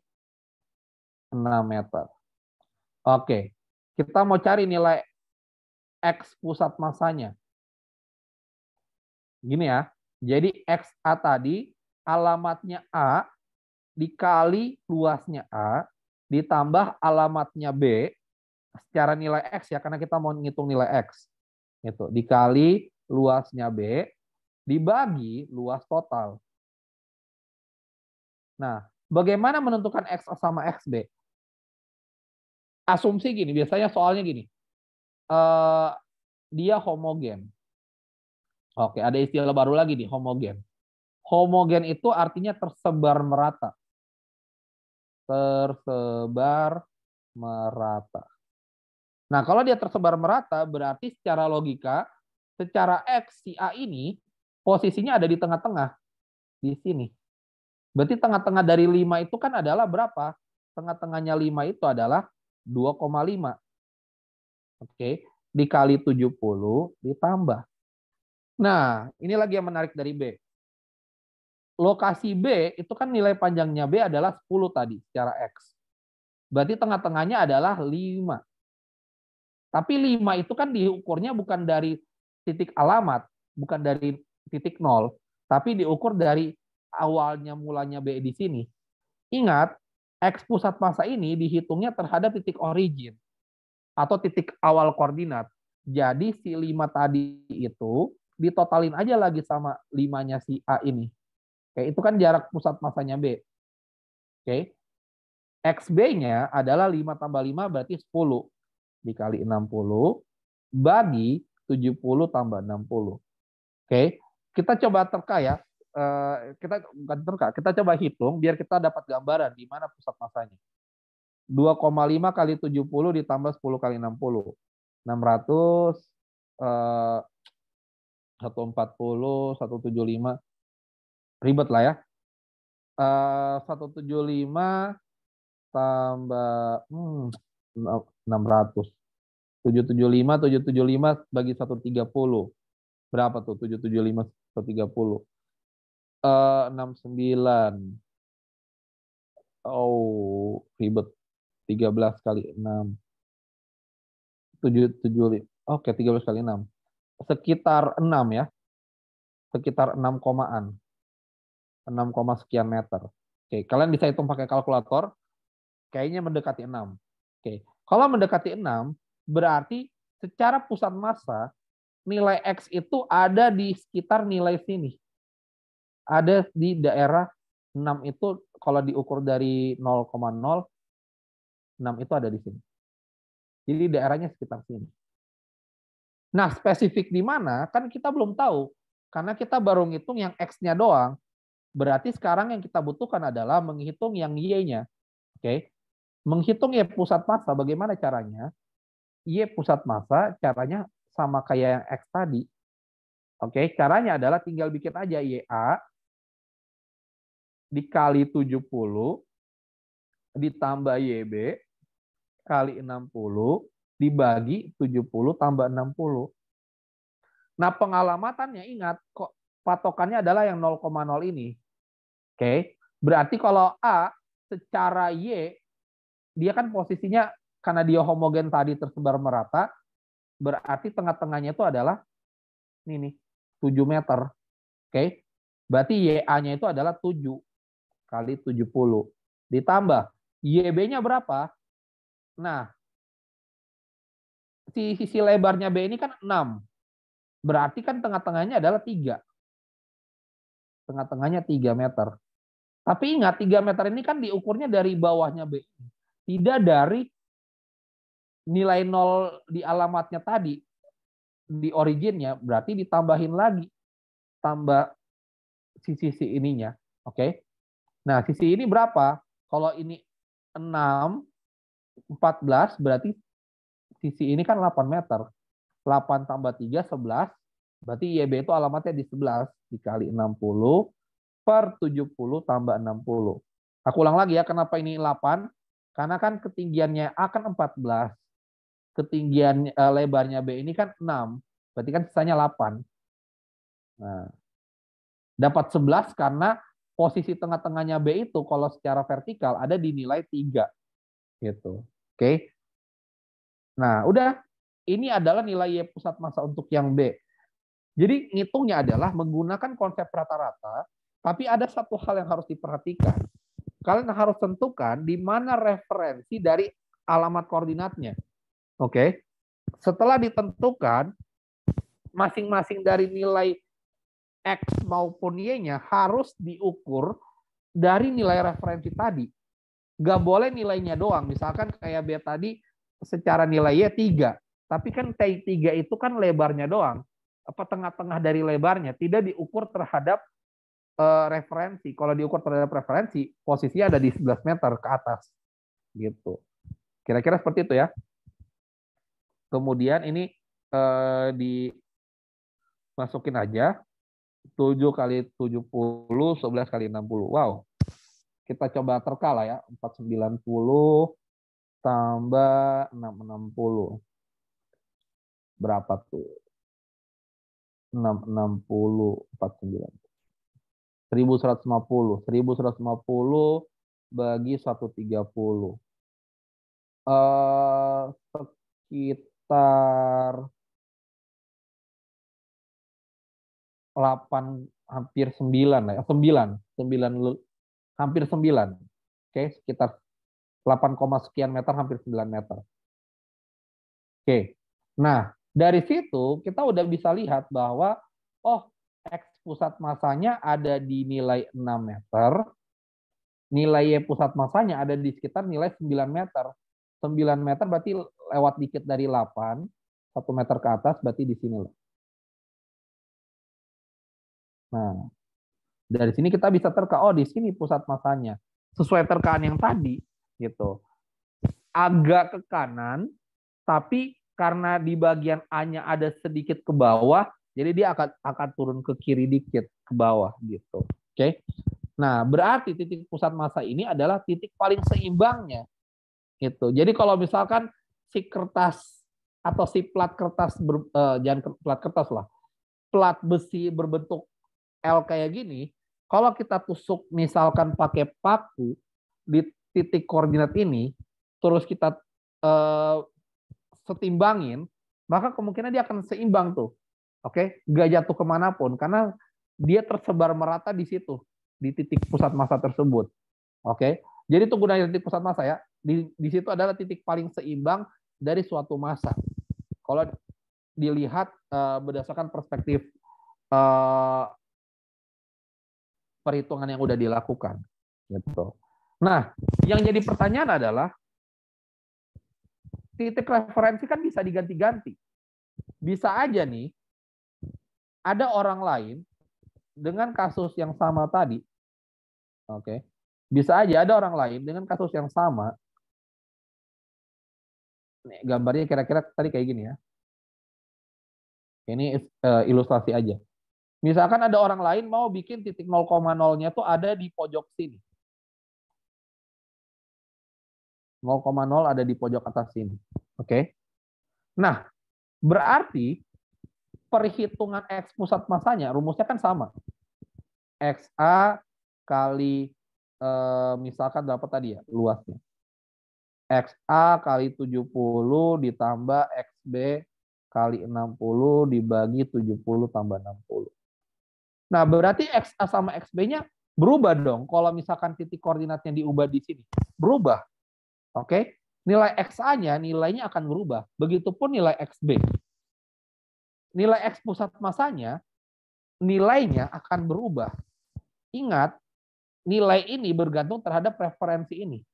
6 meter. Oke, kita mau cari nilai X pusat massanya. Gini ya, jadi XA tadi alamatnya A dikali luasnya A ditambah alamatnya B secara nilai X ya, karena kita mau ngitung nilai X. Itu dikali luasnya B dibagi luas total. Nah, bagaimana menentukan X sama XB? Asumsi gini, biasanya soalnya gini. Dia homogen. Oke, ada istilah baru lagi nih, homogen. Homogen itu artinya tersebar merata. Tersebar merata. Nah, kalau dia tersebar merata, berarti secara logika, secara X, si A ini, posisinya ada di tengah-tengah. Di sini. Berarti tengah-tengah dari 5 itu kan adalah berapa? Tengah-tengahnya 5 itu adalah 2,5. Oke, dikali 70 ditambah. Nah, ini lagi yang menarik dari B. Lokasi B itu kan nilai panjangnya B adalah 10 tadi secara X. Berarti tengah-tengahnya adalah 5. Tapi 5 itu kan diukurnya bukan dari titik alamat, bukan dari titik 0, tapi diukur dari awalnya mulanya B di sini. Ingat, X pusat massa ini dihitungnya terhadap titik origin atau titik awal koordinat. Jadi si 5 tadi itu ditotalin aja lagi sama 5-nya si A ini. Oke, itu kan jarak pusat massanya B. Oke. XB-nya adalah 5 tambah 5 berarti 10 dikali 60 bagi 70 tambah 60. Oke. Kita coba terka ya. Kita bukan terka, kita coba hitung biar kita dapat gambaran di mana pusat massanya. 2,5 kali 70 ditambah 10 kali 60. 600 140 175 ribet lah ya. 175 tambah 600. 775 bagi 130. Berapa tuh? 775 130. 69. Oh, ribet. 13 kali 6. 775. Oke, 13 kali 6. Sekitar 6 ya. Sekitar 6 komaan. 6, sekian meter. Oke, kalian bisa hitung pakai kalkulator. Kayaknya mendekati 6. Oke. Kalau mendekati 6, berarti secara pusat massa, nilai X itu ada di sekitar nilai sini. Ada di daerah 6 itu, kalau diukur dari 0,0, 6 itu ada di sini. Jadi daerahnya sekitar sini. Nah, spesifik di mana, kan kita belum tahu. Karena kita baru ngitung yang X-nya doang. Berarti sekarang yang kita butuhkan adalah menghitung yang Y-nya. Oke. Menghitung Y pusat massa, bagaimana caranya? Y pusat massa, caranya sama kayak yang X tadi. Oke, caranya adalah tinggal bikin aja YA dikali 70 ditambah YB kali 60 dibagi 70 tambah 60. Nah, pengalamatannya ingat, kok patokannya adalah yang 0,0 ini. Oke, berarti kalau A secara Y, dia kan posisinya karena dia homogen tadi tersebar merata, berarti tengah-tengahnya itu adalah ini nih, 7 meter. Oke, berarti YA-nya itu adalah 7 kali 70. Ditambah YB-nya berapa? Nah, sisi lebarnya B ini kan 6. Berarti kan tengah-tengahnya adalah 3. Tengah-tengahnya 3 meter. Tapi ingat, 3 meter ini kan diukurnya dari bawahnya B. Tidak dari nilai 0 di alamatnya tadi. Di originnya, berarti ditambahin lagi. Tambah sisi ininya. Oke. Nah, sisi ini berapa? Kalau ini 6, 14, berarti sisi ini kan 8 meter. 8 tambah 3, 11. Berarti YB itu alamatnya di 11 dikali 60 per 70 tambah 60. Aku ulang lagi ya, kenapa ini 8? Karena kan ketinggiannya A kan 14. Ketinggian lebarnya B ini kan 6. Berarti kan sisanya 8. Nah, dapat 11 karena posisi tengah-tengahnya B itu kalau secara vertikal ada di nilai 3. Gitu. Oke. Nah, udah. Ini adalah nilai Y pusat massa untuk yang B. Jadi ngitungnya adalah menggunakan konsep rata-rata Tapi ada satu hal yang harus diperhatikan. Kalian harus tentukan di mana referensi dari alamat koordinatnya. Oke. Setelah ditentukan, masing-masing dari nilai X maupun Y-nya harus diukur dari nilai referensi tadi. Gak boleh nilainya doang. Misalkan kayak B tadi secara nilai Y 3. Tapi kan T3 itu kan lebarnya doang. Apa tengah-tengah dari lebarnya. Tidak diukur terhadap referensi. Kalau diukur terhadap referensi, posisinya ada di 11 meter ke atas. Gitu. Kira-kira seperti itu ya. Kemudian ini dimasukin aja. 7 kali 70, 11 kali 60. Wow. Kita coba terka lah ya. 490 tambah 660. Berapa tuh? 660, 49. 1150. 1150 bagi 130. Sekitar 8, hampir 9 ya. 9 hampir 9. Oke, sekitar 8, sekian meter, hampir 9 meter. Oke. Nah, dari situ kita udah bisa lihat bahwa X pusat masanya ada di nilai 6 meter, nilai Y pusat masanya ada di sekitar nilai 9 meter. 9 meter berarti lewat dikit dari 8, 1 meter ke atas berarti di sini loh. Nah, dari sini kita bisa terka, di sini pusat masanya. Sesuai terkaan yang tadi, gitu. Agak ke kanan, tapi karena di bagian A-nya ada sedikit ke bawah, jadi dia akan turun ke kiri dikit, ke bawah, gitu. Oke. Nah, berarti titik pusat massa ini adalah titik paling seimbangnya. Gitu. Jadi kalau misalkan si kertas atau si plat kertas, jangan plat kertas lah, plat besi berbentuk L kayak gini, kalau kita tusuk misalkan pakai paku di titik koordinat ini, terus kita setimbangin, maka kemungkinan dia akan seimbang tuh. Oke, nggak jatuh kemanapun, karena dia tersebar merata di situ, di titik pusat massa tersebut. Oke, jadi itu gunanya titik pusat massa ya. Di situ adalah titik paling seimbang dari suatu massa. Kalau dilihat berdasarkan perspektif perhitungan yang udah dilakukan, gitu. Nah, yang jadi pertanyaan adalah titik referensi kan bisa diganti-ganti. Bisa aja nih ada orang lain dengan kasus yang sama tadi. Oke. Bisa aja ada orang lain dengan kasus yang sama. Nih, gambarnya kira-kira tadi kayak gini ya. Ini ilustrasi aja. Misalkan ada orang lain mau bikin titik 0,0-nya tuh ada di pojok sini. 0,0 ada di pojok atas sini. Oke. Nah, berarti perhitungan X pusat massanya, rumusnya kan sama. XA kali, misalkan berapa tadi ya, luasnya. XA kali 70 ditambah XB kali 60 dibagi 70 tambah 60. Nah, berarti XA sama XB-nya berubah dong. Kalau misalkan titik koordinatnya diubah di sini. Berubah. Oke. Nilai XA-nya, nilainya akan berubah. Begitupun nilai XB. Nilai X pusat massanya, nilainya akan berubah. Ingat, nilai ini bergantung terhadap referensi ini.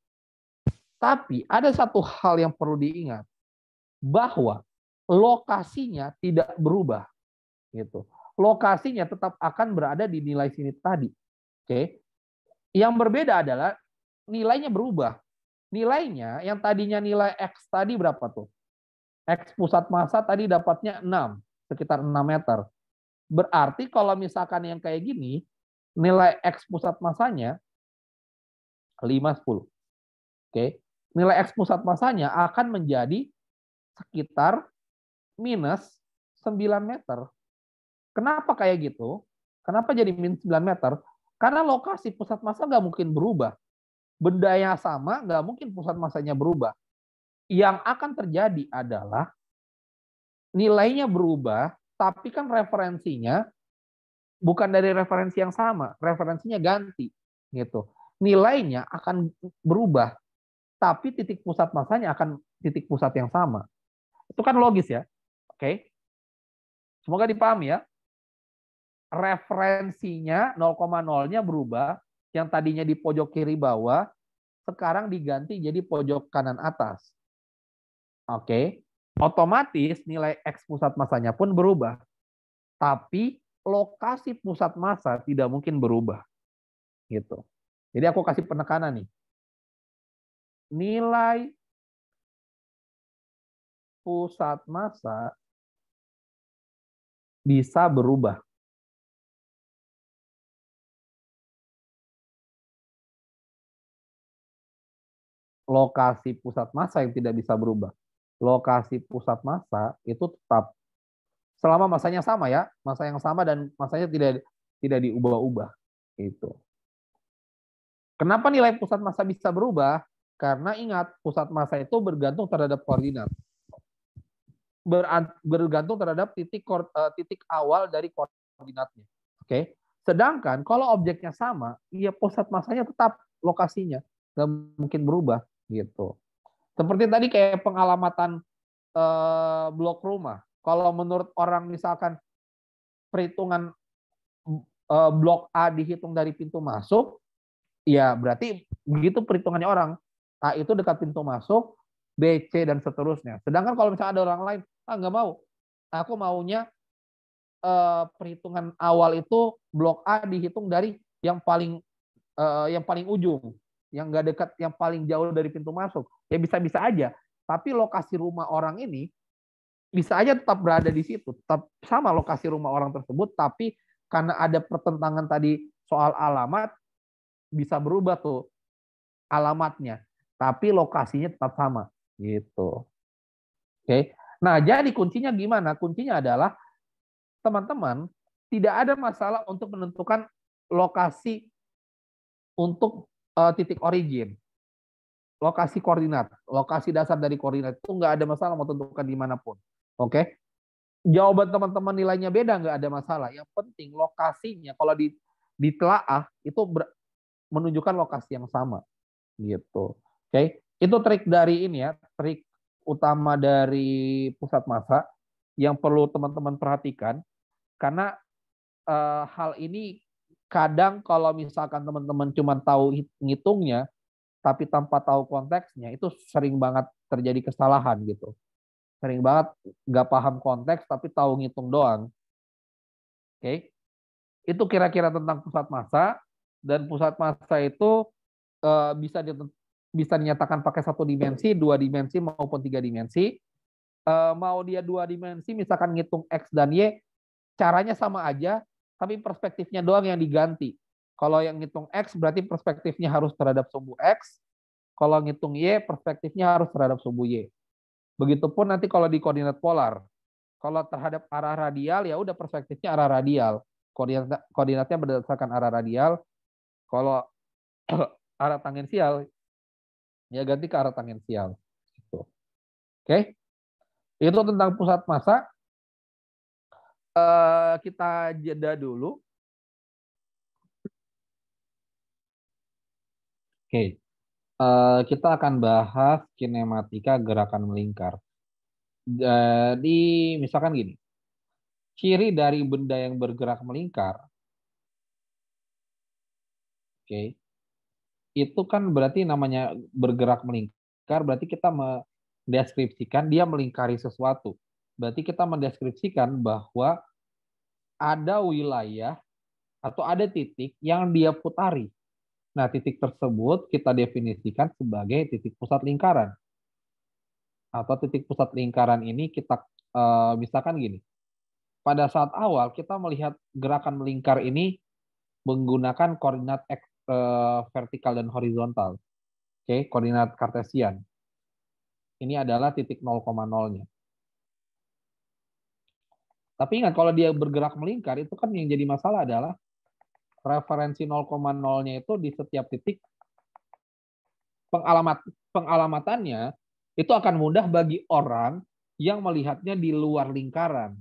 Tapi ada satu hal yang perlu diingat. Bahwa lokasinya tidak berubah. Gitu. Lokasinya tetap akan berada di nilai sini tadi. Oke. Yang berbeda adalah nilainya berubah. Nilainya yang tadinya nilai X tadi berapa tuh? X pusat massa tadi dapatnya 6, sekitar 6 meter. Berarti kalau misalkan yang kayak gini, nilai X pusat massanya 5, 10. Oke. Nilai X pusat massanya akan menjadi sekitar minus 9 meter. Kenapa kayak gitu? Kenapa jadi minus 9 meter? Karena lokasi pusat massa nggak mungkin berubah. Benda yang sama nggak mungkin pusat massanya berubah. Yang akan terjadi adalah nilainya berubah, tapi kan referensinya bukan dari referensi yang sama, referensinya ganti gitu. Nilainya akan berubah, tapi titik pusat masanya akan titik pusat yang sama. Itu kan logis ya. Oke. Semoga dipahami ya. Referensinya 0,0-nya berubah, yang tadinya di pojok kiri bawah sekarang diganti jadi pojok kanan atas. Oke. Otomatis nilai X pusat masanya pun berubah. Tapi lokasi pusat massa tidak mungkin berubah. Gitu. Jadi aku kasih penekanan nih. Nilai pusat massa bisa berubah. Lokasi pusat massa yang tidak bisa berubah. Lokasi pusat massa itu tetap selama masanya sama ya, masa yang sama dan masanya tidak diubah-ubah. Itu. Kenapa nilai pusat massa bisa berubah? Karena ingat, pusat massa itu bergantung terhadap koordinat. Bergantung terhadap titik awal dari koordinatnya. Oke. Sedangkan kalau objeknya sama, ya pusat massanya tetap lokasinya, nggak mungkin berubah gitu. Seperti tadi kayak pengalamatan blok rumah. Kalau menurut orang misalkan perhitungan blok A dihitung dari pintu masuk, ya berarti begitu perhitungannya orang. A itu dekat pintu masuk, B, C, dan seterusnya. Sedangkan kalau misalnya ada orang lain, nggak mau. Aku maunya perhitungan awal itu blok A dihitung dari yang paling ujung, yang nggak dekat, yang paling jauh dari pintu masuk. Ya bisa-bisa aja. Tapi lokasi rumah orang ini bisa aja tetap berada di situ, tetap sama lokasi rumah orang tersebut, tapi karena ada pertentangan tadi soal alamat, bisa berubah tuh alamatnya, tapi lokasinya tetap sama gitu. Oke. Nah, jadi kuncinya gimana? Kuncinya adalah teman-teman tidak ada masalah untuk menentukan lokasi untuk titik origin, lokasi koordinat, lokasi dasar dari koordinat itu nggak ada masalah mau tentukan dimanapun. Oke. Jawaban teman-teman nilainya beda nggak ada masalah. Yang penting lokasinya kalau ditelaah itu menunjukkan lokasi yang sama gitu. Oke, itu trik dari ini ya, trik utama dari pusat massa yang perlu teman-teman perhatikan karena hal ini kadang kalau misalkan teman-teman cuma tahu ngitungnya tapi tanpa tahu konteksnya itu sering banget terjadi kesalahan gitu. Sering banget nggak paham konteks tapi tahu ngitung doang. Oke, itu kira-kira tentang pusat massa dan pusat massa itu bisa bisa dinyatakan pakai satu dimensi, dua dimensi maupun tiga dimensi. Mau dia dua dimensi, misalkan ngitung X dan Y, caranya sama aja, tapi perspektifnya doang yang diganti. Kalau yang ngitung X berarti perspektifnya harus terhadap sumbu X, kalau ngitung Y perspektifnya harus terhadap sumbu Y. Begitupun nanti kalau di koordinat polar. Kalau terhadap arah radial ya udah perspektifnya arah radial. Koordinatnya berdasarkan arah radial. Kalau arah tangensial ya ganti ke arah tangensial. Gitu. Oke, itu tentang pusat massa. Kita jeda dulu. Oke, kita akan bahas kinematika gerakan melingkar. Jadi misalkan gini, ciri dari benda yang bergerak melingkar, oke, itu kan berarti namanya bergerak melingkar, berarti kita mendeskripsikan dia melingkari sesuatu. Berarti kita mendeskripsikan bahwa ada wilayah atau ada titik yang dia putari. Nah, titik tersebut kita definisikan sebagai titik pusat lingkaran. Atau titik pusat lingkaran ini kita misalkan gini. Pada saat awal kita melihat gerakan melingkar ini menggunakan koordinat vertikal dan horizontal. Oke, koordinat kartesian. Ini adalah titik 0,0-nya. Tapi ingat kalau dia bergerak melingkar itu kan yang jadi masalah adalah referensi 0,0-nya itu di setiap titik pengalamatannya itu akan mudah bagi orang yang melihatnya di luar lingkaran.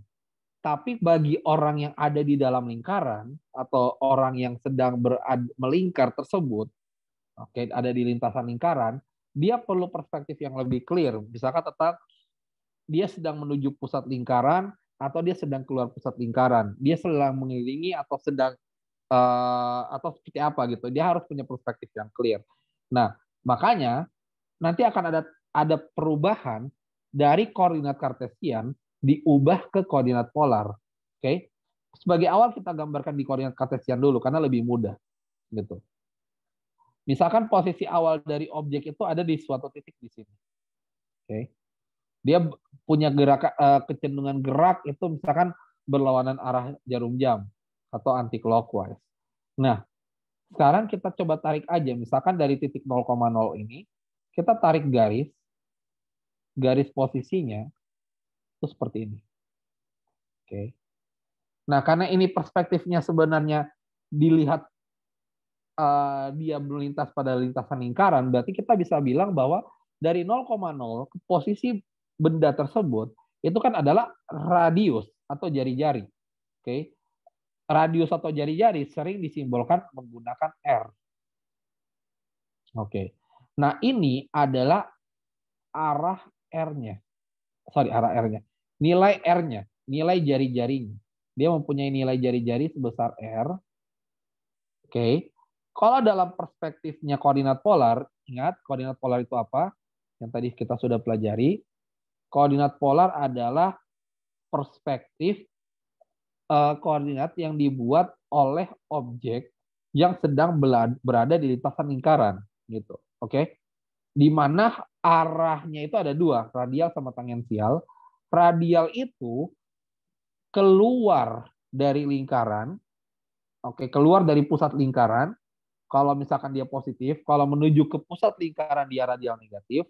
Tapi bagi orang yang ada di dalam lingkaran atau orang yang sedang melingkar tersebut, oke, ada di lintasan lingkaran, dia perlu perspektif yang lebih clear. Misalkan tetap dia sedang menuju pusat lingkaran atau dia sedang keluar pusat lingkaran, dia sedang mengelilingi atau sedang atau seperti apa gitu. Dia harus punya perspektif yang clear. Nah, makanya nanti akan ada perubahan dari koordinat kartesian diubah ke koordinat polar. Oke. Sebagai awal kita gambarkan di koordinat kartesian dulu karena lebih mudah gitu. Misalkan posisi awal dari objek itu ada di suatu titik di sini. Oke. Dia punya kecenderungan gerak itu misalkan berlawanan arah jarum jam atau anti clockwise. Nah, sekarang kita coba tarik aja misalkan dari titik 0,0 ini kita tarik garis posisinya itu seperti ini. Oke. Nah, karena ini perspektifnya sebenarnya dilihat dia melintas pada lintasan lingkaran, berarti kita bisa bilang bahwa dari 0,0 ke posisi benda tersebut itu kan adalah radius atau jari-jari. Oke. Radius atau jari-jari sering disimbolkan menggunakan R. Oke. Nah, ini adalah arah R-nya. Sorry, arah R-nya. Nilai R-nya, nilai jari-jarinya. Dia mempunyai nilai jari-jari sebesar R. Oke. Kalau dalam perspektifnya koordinat polar, ingat koordinat polar itu apa? Yang tadi kita sudah pelajari. Koordinat polar adalah perspektif koordinat yang dibuat oleh objek yang sedang berada di lintasan lingkaran, gitu. Oke. Di mana arahnya itu ada dua, radial sama tangensial. Radial itu keluar dari lingkaran, oke, keluar dari pusat lingkaran. Kalau misalkan dia positif, kalau menuju ke pusat lingkaran dia radial negatif.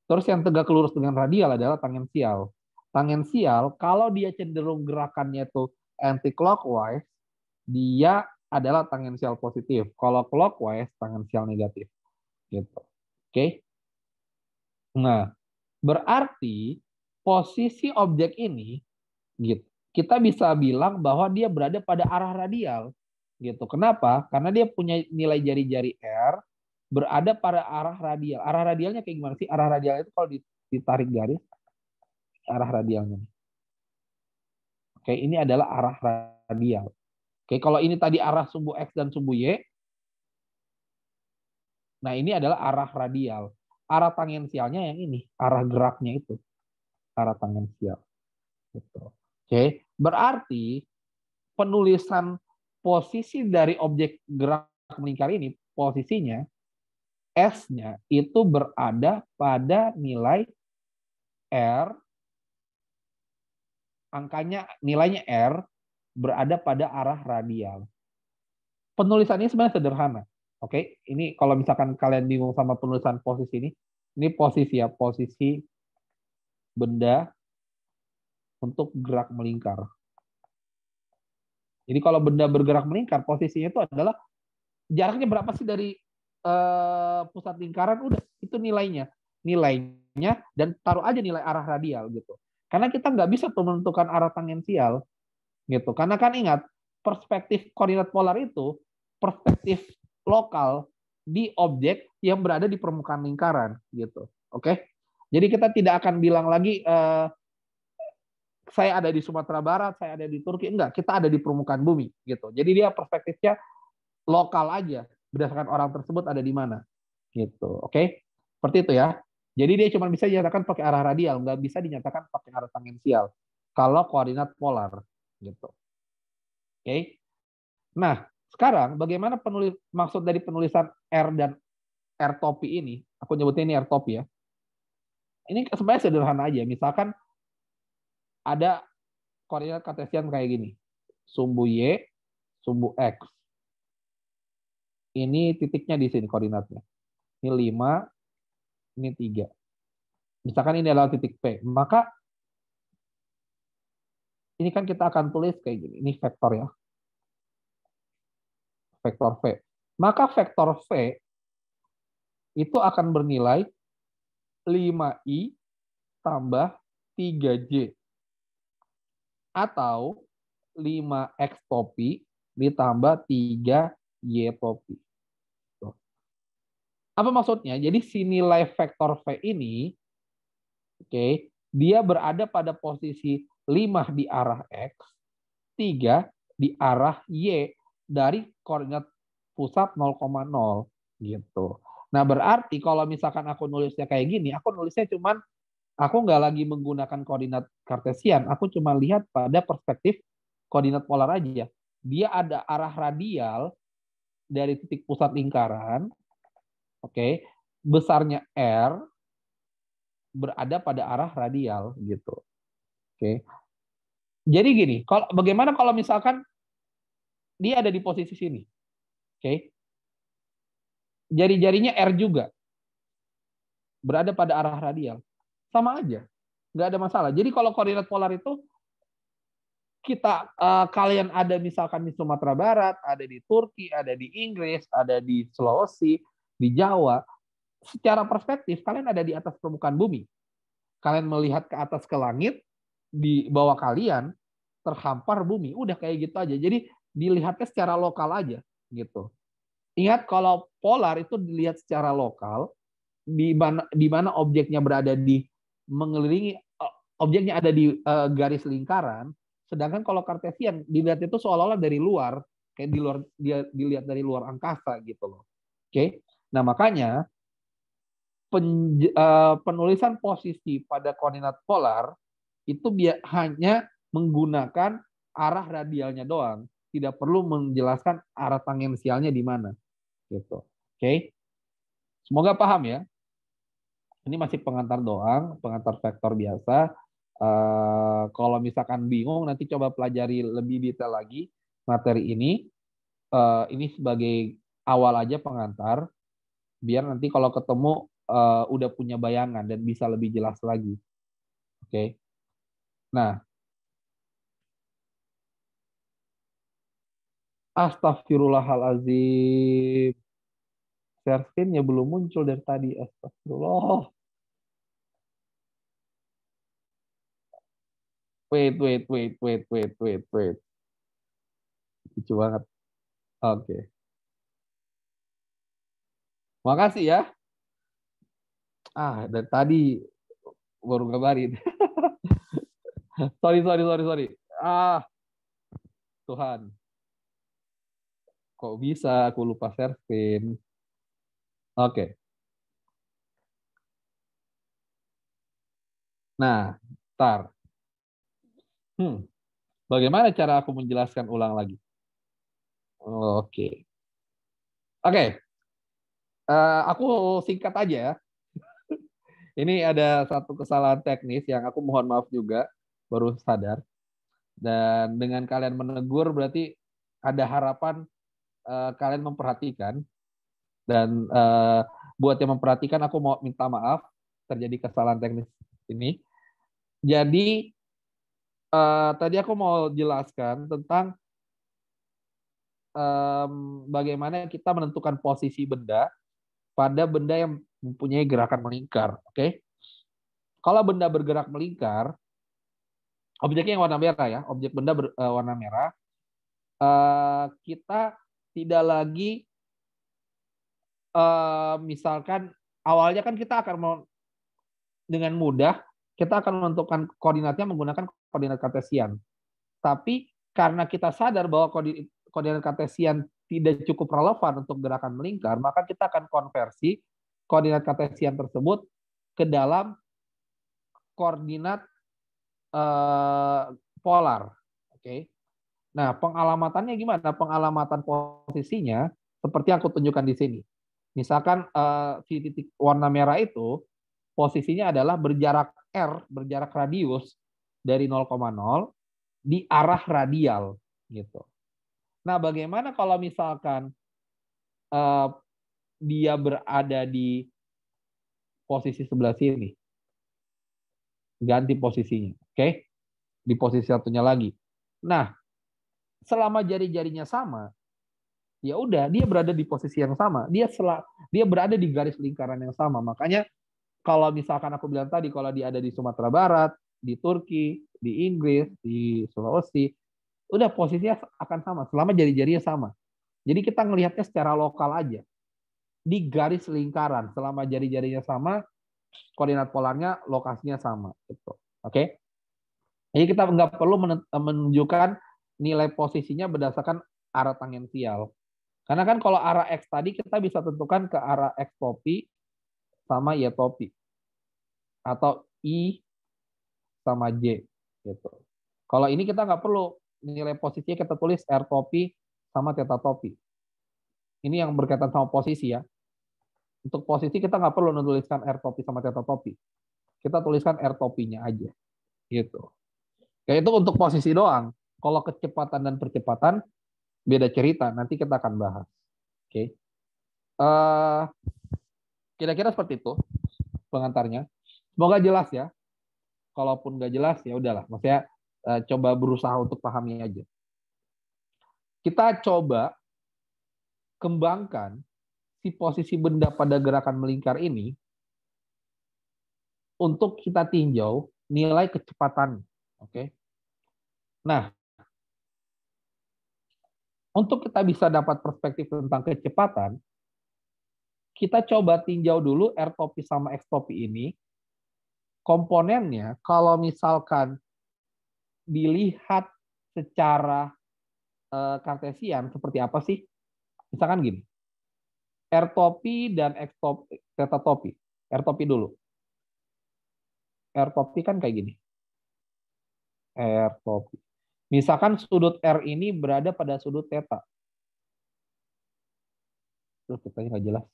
Terus yang tegak lurus dengan radial adalah tangensial. Tangensial, kalau dia cenderung gerakannya itu anti clockwise, dia adalah tangensial positif. Kalau clockwise, tangensial negatif. Gitu. Oke. Nah, berarti posisi objek ini gitu. Kita bisa bilang bahwa dia berada pada arah radial gitu. Kenapa? Karena dia punya nilai jari-jari R berada pada arah radial. Arah radialnya kayak gimana sih? Arah radial itu kalau ditarik garis arah radialnya. Oke, ini adalah arah radial. Oke, kalau ini tadi arah sumbu X dan sumbu Y, nah ini adalah arah radial. Arah tangensialnya yang ini, arah geraknya itu, arah tangensial. Gitu. Oke, berarti penulisan posisi dari objek gerak melingkar ini, posisinya S-nya itu berada pada nilai R, angkanya nilainya R berada pada arah radial. Penulisan ini sebenarnya sederhana. Oke, ini kalau misalkan kalian bingung sama penulisan posisi ini posisi ya, posisi benda untuk gerak melingkar. Jadi kalau benda bergerak melingkar, posisinya itu adalah jaraknya berapa sih dari pusat lingkaran, udah itu nilainya dan taruh aja nilai arah radial gitu. Karena kita nggak bisa tuh menentukan arah tangensial gitu. Karena kan ingat perspektif koordinat polar itu perspektif lokal di objek yang berada di permukaan lingkaran gitu. Oke? Jadi kita tidak akan bilang lagi saya ada di Sumatera Barat, saya ada di Turki, enggak, kita ada di permukaan bumi gitu. Jadi dia perspektifnya lokal aja berdasarkan orang tersebut ada di mana gitu. Oke? Seperti itu ya. Jadi dia cuma bisa dinyatakan pakai arah radial, nggak bisa dinyatakan pakai arah tangensial kalau koordinat polar gitu. Oke? Nah, sekarang bagaimana maksud dari penulisan R dan R topi ini? Aku nyebutnya ini R topi ya. Ini sebenarnya sederhana aja. Misalkan ada koordinat kartesian kayak gini. Sumbu Y, sumbu X. Ini titiknya di sini koordinatnya. Ini 5, ini 3. Misalkan ini adalah titik P. Maka ini kan kita akan tulis kayak gini. Ini vektor ya. Vektor V. Maka vektor V itu akan bernilai 5i tambah 3j. atau 5X topi ditambah 3Y topi. Tuh. Apa maksudnya? Jadi si nilai vektor V ini, oke, dia berada pada posisi 5 di arah X, 3 di arah Y dari koordinat pusat 0,0 gitu. Nah, berarti kalau misalkan aku nulisnya kayak gini, aku nulisnya cuman aku nggak lagi menggunakan koordinat kartesian, aku cuma lihat pada perspektif koordinat polar aja. Dia ada arah radial dari titik pusat lingkaran, oke, besarnya R berada pada arah radial gitu. Oke. Jadi gini, kalau bagaimana kalau misalkan dia ada di posisi sini, oke? Jari-jarinya R juga berada pada arah radial, sama aja, nggak ada masalah. Jadi kalau koordinat polar itu kita kalian ada misalkan di Sumatera Barat, ada di Turki, ada di Inggris, ada di Sulawesi, di Jawa, secara perspektif kalian ada di atas permukaan bumi. Kalian melihat ke atas ke langit, di bawah kalian terhampar bumi. Udah kayak gitu aja. Jadi dilihatnya secara lokal aja gitu. Ingat kalau polar itu dilihat secara lokal, di mana objeknya berada di mengelilingi objeknya ada di garis lingkaran, sedangkan kalau kartesian dilihat itu seolah-olah dari luar, kayak di luar dia dilihat dari luar angkasa gitu loh. Oke. Nah, makanya penulisan posisi pada koordinat polar itu hanya menggunakan arah radialnya doang, tidak perlu menjelaskan arah tangensialnya di mana gitu. Oke. Semoga paham ya. Ini masih pengantar doang, pengantar vektor biasa. Kalau misalkan bingung, nanti coba pelajari lebih detail lagi materi ini. Ini sebagai awal aja pengantar, biar nanti kalau ketemu udah punya bayangan dan bisa lebih jelas lagi. Oke. Nah, astagfirullahalazim. Share screen-nya belum muncul dari tadi. Astagfirullah. Wait. Lucu banget. Oke. Makasih ya. Dari tadi baru ngabarin. Sorry. Tuhan. Kok bisa aku lupa share screen? Oke. Nah, tar. Bagaimana cara aku menjelaskan ulang lagi? Oke. Aku singkat aja ya. Ini ada satu kesalahan teknis yang aku mohon maaf juga, baru sadar. Dan dengan kalian menegur berarti ada harapan kalian memperhatikan. Dan buat yang memperhatikan aku mau minta maaf terjadi kesalahan teknis ini. Jadi tadi aku mau jelaskan tentang bagaimana kita menentukan posisi benda pada benda yang mempunyai gerakan melingkar. Oke? Kalau benda bergerak melingkar, objeknya yang warna merah ya, objek benda warna merah, kita tidak lagi misalkan awalnya kan kita akan dengan mudah kita akan menentukan koordinatnya menggunakan koordinat kartesian. Tapi karena kita sadar bahwa koordinat kartesian tidak cukup relevan untuk gerakan melingkar, maka kita akan konversi koordinat kartesian tersebut ke dalam koordinat polar. Oke. Nah, pengalamatannya gimana? Pengalamatan posisinya seperti yang aku tunjukkan di sini. Misalkan si titik warna merah itu posisinya adalah berjarak R, berjarak radius dari 0,0 di arah radial gitu. Nah, bagaimana kalau misalkan dia berada di posisi sebelah sini? Ganti posisinya, oke? Di posisi satunya lagi. Nah, selama jari-jarinya sama, ya udah dia berada di posisi yang sama. Dia berada di garis lingkaran yang sama. Makanya kalau misalkan aku bilang tadi, kalau dia ada di Sumatera Barat, di Turki, di Inggris, di Sulawesi, udah posisinya akan sama selama jari-jarinya sama. Jadi kita ngelihatnya secara lokal aja. Di garis lingkaran selama jari-jarinya sama, koordinat polarnya lokasinya sama gitu. Oke. Jadi kita nggak perlu menunjukkan nilai posisinya berdasarkan arah tangensial. Karena kan kalau arah X tadi kita bisa tentukan ke arah X topi sama Y topi. Atau I sama J gitu. Kalau ini kita nggak perlu nilai posisinya kita tulis R topi sama theta topi. Ini yang berkaitan sama posisi ya. Untuk posisi kita nggak perlu menuliskan R topi sama theta topi. Kita tuliskan R topinya aja gitu. Ya itu untuk posisi doang. Kalau kecepatan dan percepatan beda cerita. Nanti kita akan bahas. Oke. Kira-kira seperti itu pengantarnya. Semoga jelas ya. Kalaupun nggak jelas ya udahlah. Maksudnya coba berusaha untuk pahami aja. Kita coba kembangkan si posisi benda pada gerakan melingkar ini untuk kita tinjau nilai kecepatan. Oke. Nah, untuk kita bisa dapat perspektif tentang kecepatan, kita coba tinjau dulu R topi sama X topi ini. Komponennya, kalau misalkan dilihat secara kartesian, seperti apa sih? Misalkan gini, R topi dan X topi, theta topi. R topi dulu. R topi kan kayak gini. R topi. Misalkan sudut R ini berada pada sudut theta. Terus tetanya nggak jelas.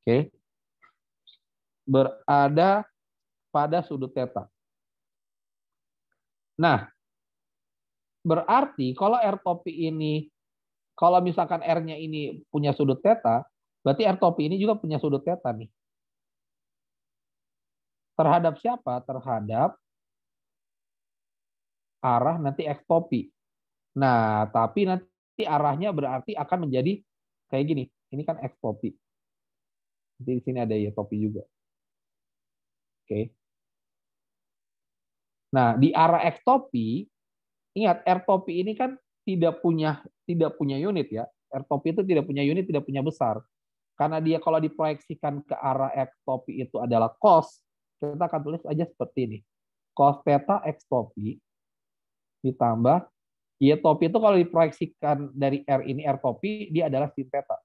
Oke. Berada pada sudut theta. Nah, berarti kalau R topi ini, kalau misalkan R-nya ini punya sudut theta, berarti R topi ini juga punya sudut theta nih. Terhadap siapa? Terhadap arah nanti X topi. Nah, tapi nanti arahnya berarti akan menjadi kayak gini. Ini kan X topi. Nanti di sini ada Y topi juga. Oke. Nah, di arah X topi, ingat R topi ini kan tidak punya unit ya. R topi itu tidak punya unit, tidak punya besar. Karena dia kalau diproyeksikan ke arah X topi itu adalah cos, kita akan tulis aja seperti ini. Cos theta X topi ditambah Y topi itu kalau diproyeksikan dari R ini R topi, dia adalah sin theta.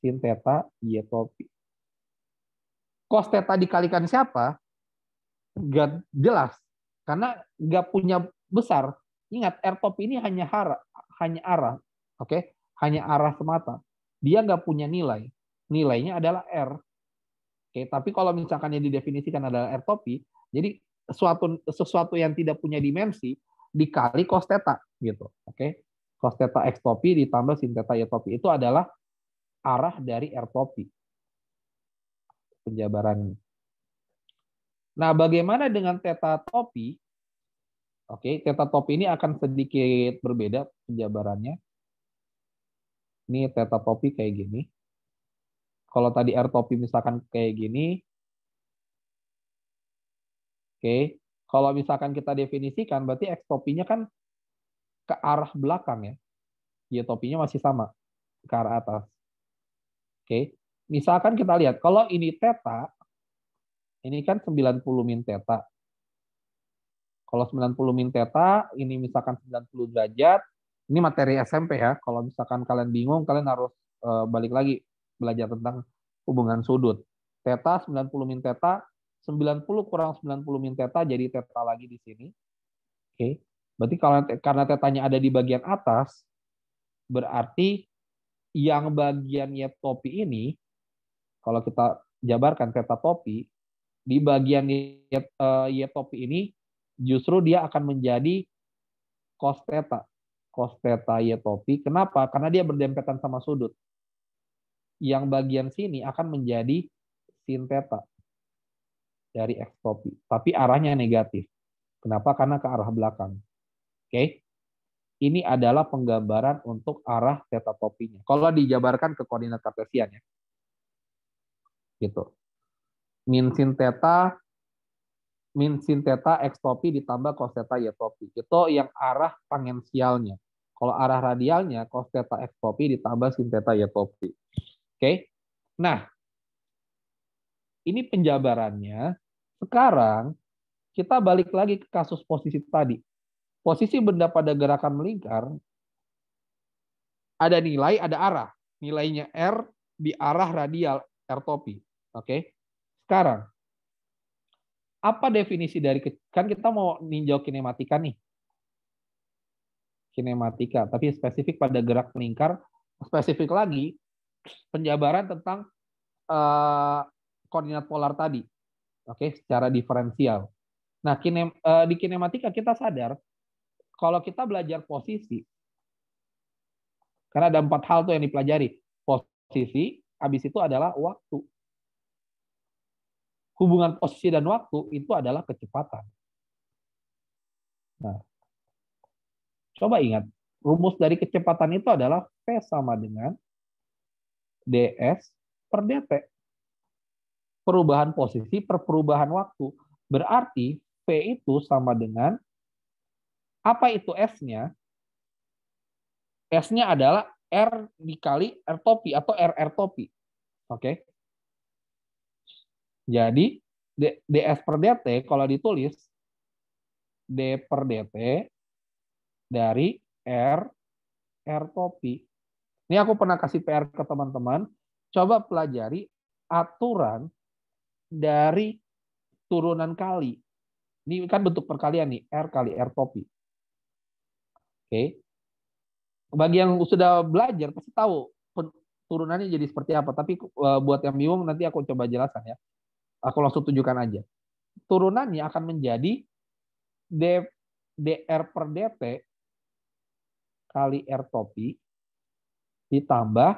Sin theta Y topi. Cos theta dikalikan siapa? Gak jelas. Karena gak punya besar. Ingat, R topi ini hanya arah. Oke? Hanya arah semata. Dia nggak punya nilai. Nilainya adalah R. Oke, tapi kalau misalkan yang didefinisikan adalah R topi, jadi sesuatu yang tidak punya dimensi dikali cos theta gitu. Oke. Cos theta X topi ditambah sin theta Y topi itu adalah arah dari R topi. Penjabarannya. Nah, bagaimana dengan theta topi? Oke, theta topi ini akan sedikit berbeda penjabarannya. Ini theta topi kayak gini. Kalau tadi R topi misalkan kayak gini, oke. Kalau misalkan kita definisikan, berarti X topinya kan ke arah belakang ya. Y topinya masih sama, ke arah atas. Oke. Misalkan kita lihat, kalau ini theta, ini kan 90 min theta. Kalau 90 min theta, ini misalkan 90 derajat, ini materi SMP ya. Kalau misalkan kalian bingung, kalian harus balik lagi belajar tentang hubungan sudut. Theta 90 min theta, 90 kurang 90 min theta jadi theta lagi di sini. Oke. Berarti karena tetanya ada di bagian atas, berarti yang bagian Y topi ini, kalau kita jabarkan theta topi, di bagian Y topi ini justru dia akan menjadi cos theta. Cos theta Y topi. Kenapa? Karena dia berdempetan sama sudut. Yang bagian sini akan menjadi sin theta dari X topi. Tapi arahnya negatif. Kenapa? Karena ke arah belakang. Oke. Ini adalah penggambaran untuk arah theta topinya. Kalau dijabarkan ke koordinat kartesian ya. Gitu. Min sin theta X topi ditambah cos theta Y topi. Itu yang arah tangensialnya. Kalau arah radialnya cos theta X topi ditambah sin theta Y topi. Oke. Nah, ini penjabarannya. Sekarang kita balik lagi ke kasus posisi tadi. Posisi benda pada gerakan melingkar ada nilai, ada arah. Nilainya R di arah radial R topi. Oke. Sekarang apa definisi dari, kan kita mau ninjau kinematika nih. Kinematika, tapi spesifik pada gerak melingkar, spesifik lagi penjabaran tentang uh, koordinat polar tadi. Oke, secara diferensial. Nah, di kinematika kita sadar kalau kita belajar posisi, karena ada 4 hal tuh yang dipelajari. Posisi, habis itu adalah waktu. Hubungan posisi dan waktu itu adalah kecepatan. Nah, coba ingat, rumus dari kecepatan itu adalah V sama dengan ds per dt. Perubahan posisi per perubahan waktu. Berarti V itu sama dengan, apa itu S-nya? S-nya adalah R dikali R topi atau RR topi. Oke. Jadi ds per dt kalau ditulis d per dt dari R topi. Ini aku pernah kasih PR ke teman-teman. Coba pelajari aturan dari turunan kali. Ini kan bentuk perkalian nih, R kali R topi. Oke. Bagi yang sudah belajar pasti tahu turunannya jadi seperti apa. Tapi buat yang bingung nanti aku coba jelaskan ya. Aku langsung tunjukkan aja. Turunannya akan menjadi dr per dt kali R topi ditambah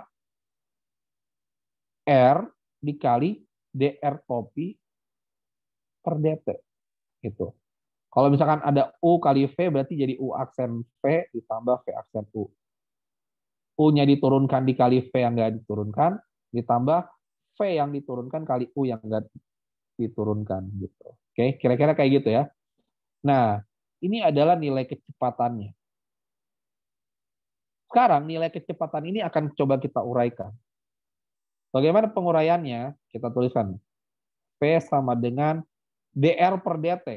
R dikali dr topi per dt. Gitu. Kalau misalkan ada U kali V berarti jadi U aksen V ditambah V aksen U. U-nya diturunkan dikali V yang nggak diturunkan, ditambah V yang diturunkan kali U yang nggak diturunkan. Gitu. Oke, kira-kira kayak gitu ya. Nah, ini adalah nilai kecepatannya. Sekarang nilai kecepatan ini akan coba kita uraikan. Bagaimana penguraiannya? Kita tuliskan. P sama dengan dr per dt.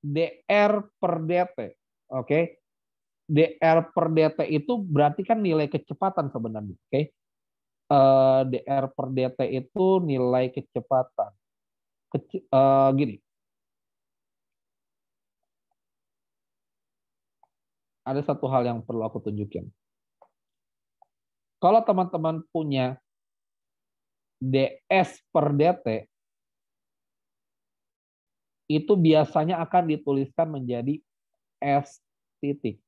dr per dt. Oke. dr per dt itu berarti kan nilai kecepatan sebenarnya. Oke. dr per dt itu nilai kecepatan. Gini. Ada satu hal yang perlu aku tunjukin. Kalau teman-teman punya ds per dt, itu biasanya akan dituliskan menjadi S titik.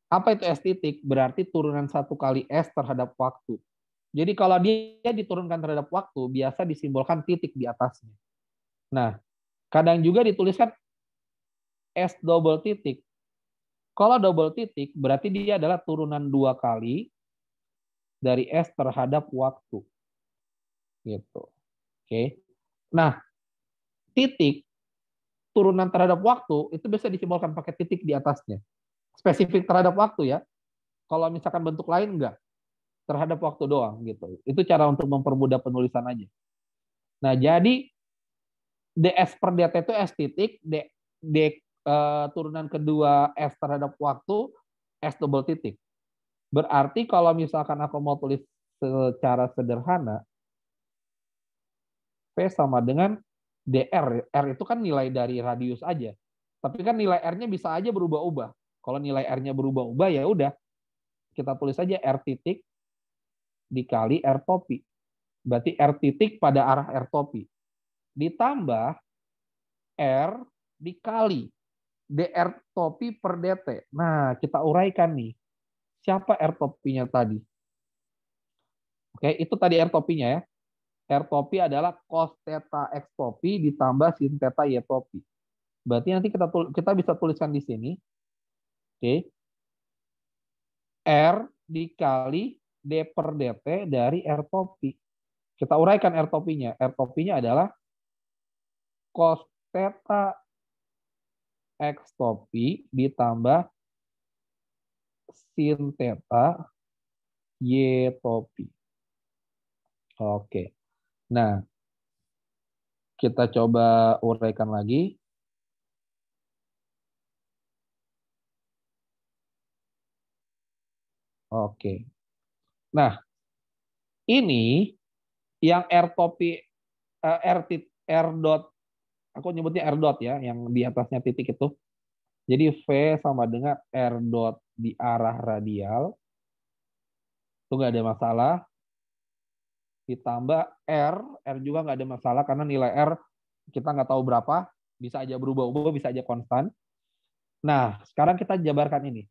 Apa itu S titik? Berarti turunan 1 kali S terhadap waktu. Jadi kalau dia diturunkan terhadap waktu, biasa disimbolkan titik di atasnya. Nah, kadang juga dituliskan S double titik. Kalau double titik, berarti dia adalah turunan 2 kali dari S terhadap waktu. Gitu. Oke. Nah, titik turunan terhadap waktu itu bisa disimbolkan pakai titik di atasnya. Spesifik terhadap waktu ya. Kalau misalkan bentuk lain enggak, terhadap waktu doang gitu. Itu cara untuk mempermudah penulisan aja. Nah, jadi ds per dt itu S titik, turunan kedua S terhadap waktu, S double titik. Berarti kalau misalkan aku mau tulis secara sederhana, V sama dengan dr. R itu kan nilai dari radius aja. Tapi kan nilai R-nya bisa aja berubah-ubah. Kalau nilai R-nya berubah-ubah ya udah kita tulis aja R titik dikali R topi. Berarti R titik pada arah R topi. Ditambah R dikali dr topi per dt. Nah, kita uraikan nih. Siapa R topinya tadi? Oke, itu tadi R topinya ya. R topi adalah cos theta X topi ditambah sin theta Y topi. Berarti nanti kita bisa tuliskan di sini. Oke. R dikali D per dt dari R topi. Kita uraikan R topinya. R topinya adalah cos theta X topi ditambah sin theta Y topi. Oke. Nah, kita coba uraikan lagi. Oke. Nah, ini yang R topi R dot, aku nyebutnya R dot ya, yang di atasnya titik itu. Jadi V sama dengan R dot di arah radial. Itu nggak ada masalah. Ditambah R juga nggak ada masalah karena nilai R kita nggak tahu berapa, bisa aja berubah-ubah, bisa aja konstan. Nah, sekarang kita jabarkan ini.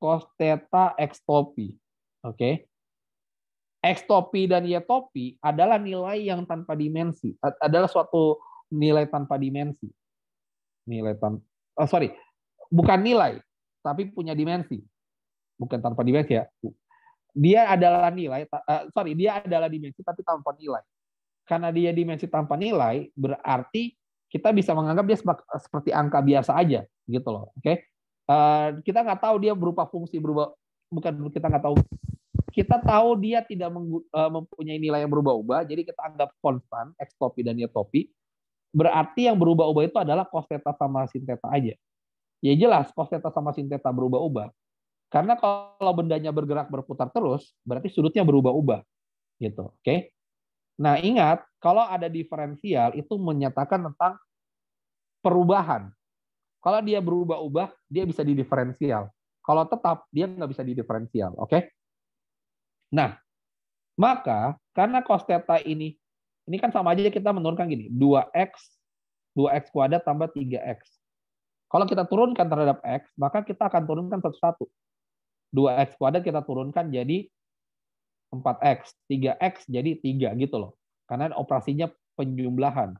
Cos theta X topi. Oke. X topi dan Y topi adalah nilai yang tanpa dimensi. Adalah suatu nilai tanpa dimensi. Nilai sorry, bukan nilai, tapi punya dimensi. Bukan tanpa dimensi ya. Dia adalah nilai, dia adalah dimensi tapi tanpa nilai. Karena dia dimensi tanpa nilai, berarti kita bisa menganggap dia seperti angka biasa aja, gitu loh. Oke, kita nggak tahu dia berupa fungsi, bukan kita nggak tahu. Kita tahu dia tidak mempunyai nilai yang berubah-ubah, jadi kita anggap konstan X topi dan Y topi. Berarti yang berubah-ubah itu adalah cos theta sama sin theta aja. Ya jelas cos theta sama sin theta berubah-ubah. Karena kalau bendanya bergerak berputar terus, berarti sudutnya berubah-ubah, gitu. Oke. Nah, ingat, kalau ada diferensial itu menyatakan tentang perubahan. Kalau dia berubah-ubah, dia bisa didiferensial. Kalau tetap, dia nggak bisa didiferensial. Oke? Nah, maka karena cos theta ini kan sama aja kita menurunkan gini, 2x kuadrat tambah 3x. Kalau kita turunkan terhadap x, maka kita akan turunkan satu-satu. 2x kuadrat kita turunkan jadi 4x, 3x jadi 3 gitu loh. Karena operasinya penjumlahan.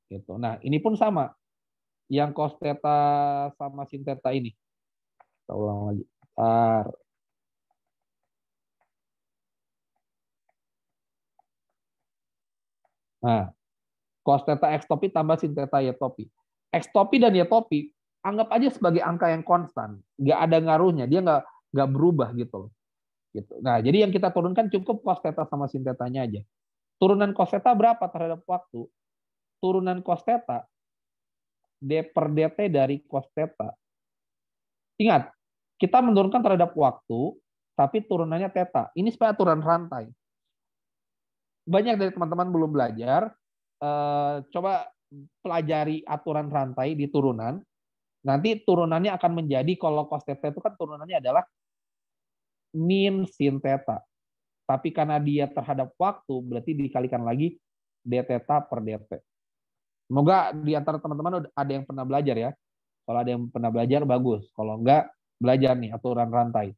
Gitu. Nah, ini pun sama. Yang cos theta sama sin theta ini. Kita ulang lagi. Nah, cos theta X topi tambah sin theta Y topi. X topi dan Y topi anggap aja sebagai angka yang konstan. Nggak ada ngaruhnya. Dia nggak berubah gitu loh. Gitu. Nah, jadi yang kita turunkan cukup cos theta sama sin theta-nya aja. Turunan cos theta berapa terhadap waktu? Turunan cos theta D per dt dari cos theta. Ingat, kita menurunkan terhadap waktu, tapi turunannya theta. Ini supaya aturan rantai. Banyak dari teman-teman belum belajar, coba pelajari aturan rantai di turunan. Nanti turunannya akan menjadi, kalau cos theta itu kan turunannya adalah min sin theta. Tapi karena dia terhadap waktu, berarti dikalikan lagi d theta per dt. Semoga di antara teman-teman ada yang pernah belajar ya. Kalau ada yang pernah belajar, bagus. Kalau enggak, belajar nih aturan rantai.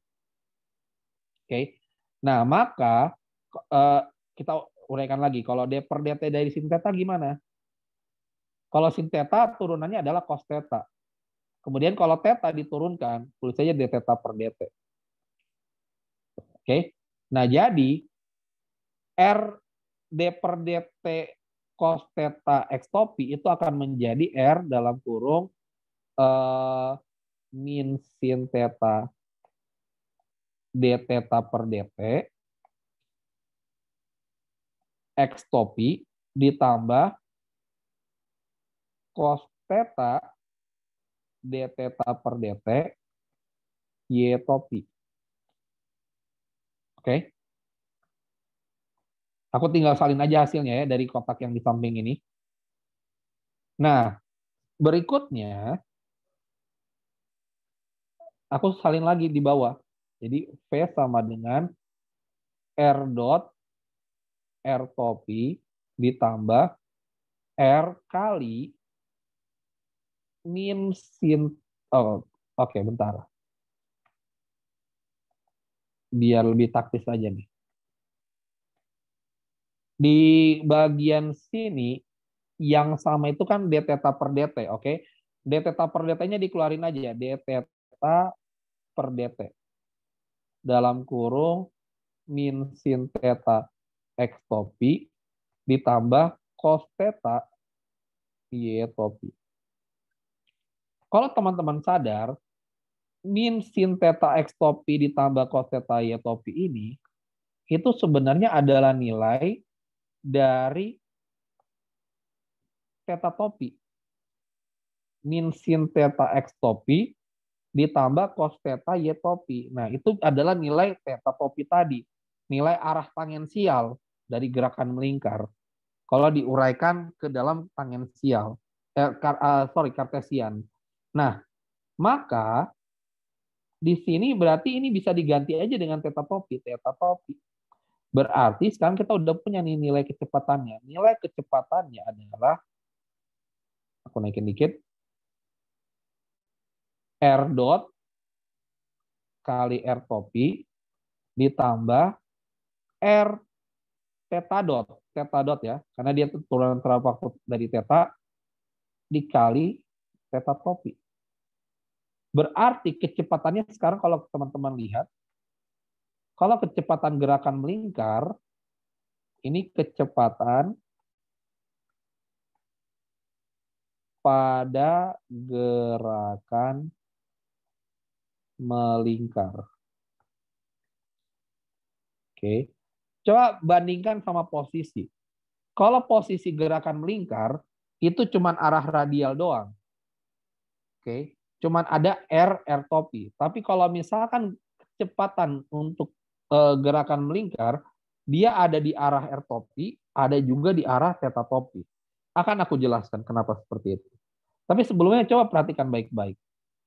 Oke. Nah, maka kita uraikan lagi. Kalau d per dt dari sin theta gimana? Kalau sin theta turunannya adalah cos theta. Kemudian kalau theta diturunkan, tulis saja d theta per dt. Oke. Nah, jadi R d per dt cos theta x topi itu akan menjadi R dalam kurung min sin theta d theta per dt x topi ditambah cos theta d theta per dt y topi. Oke. Aku tinggal salin aja hasilnya ya dari kotak yang di samping ini. Nah, berikutnya aku salin lagi di bawah. Jadi V sama dengan R dot R topi ditambah R kali min sin. Oh, oke, bentar. Biar lebih taktis aja nih. Di bagian sini yang sama itu kan d theta per dt, oke? D theta per dt-nya dikeluarin aja, d theta per dt dalam kurung min sin theta X topi ditambah cos theta Y topi. Kalau teman-teman sadar, min sin theta X topi ditambah cos theta Y topi ini, itu sebenarnya adalah nilai dari theta topi. Min sin theta X topi ditambah cos theta Y topi. Nah, itu adalah nilai theta topi tadi. Nilai arah tangensial dari gerakan melingkar. Kalau diuraikan ke dalam tangensial. Kartesian. Nah, maka di sini berarti ini bisa diganti aja dengan theta topi. Theta topi. Berarti sekarang kita udah punya nih nilai kecepatannya. Nilai kecepatannya adalah, aku naikin dikit, R dot kali R topi ditambah R theta dot ya, karena dia turunan waktu dari theta dikali theta topi. Berarti kecepatannya sekarang kalau teman-teman lihat, kalau kecepatan gerakan melingkar, ini kecepatan pada gerakan melingkar. Oke. Coba bandingkan sama posisi. Kalau posisi gerakan melingkar, itu cuma arah radial doang. Oke. Cuman ada R topi. Tapi kalau misalkan kecepatan untuk gerakan melingkar, dia ada di arah R topi, ada juga di arah theta topi. Akan aku jelaskan kenapa seperti itu. Tapi sebelumnya coba perhatikan baik-baik.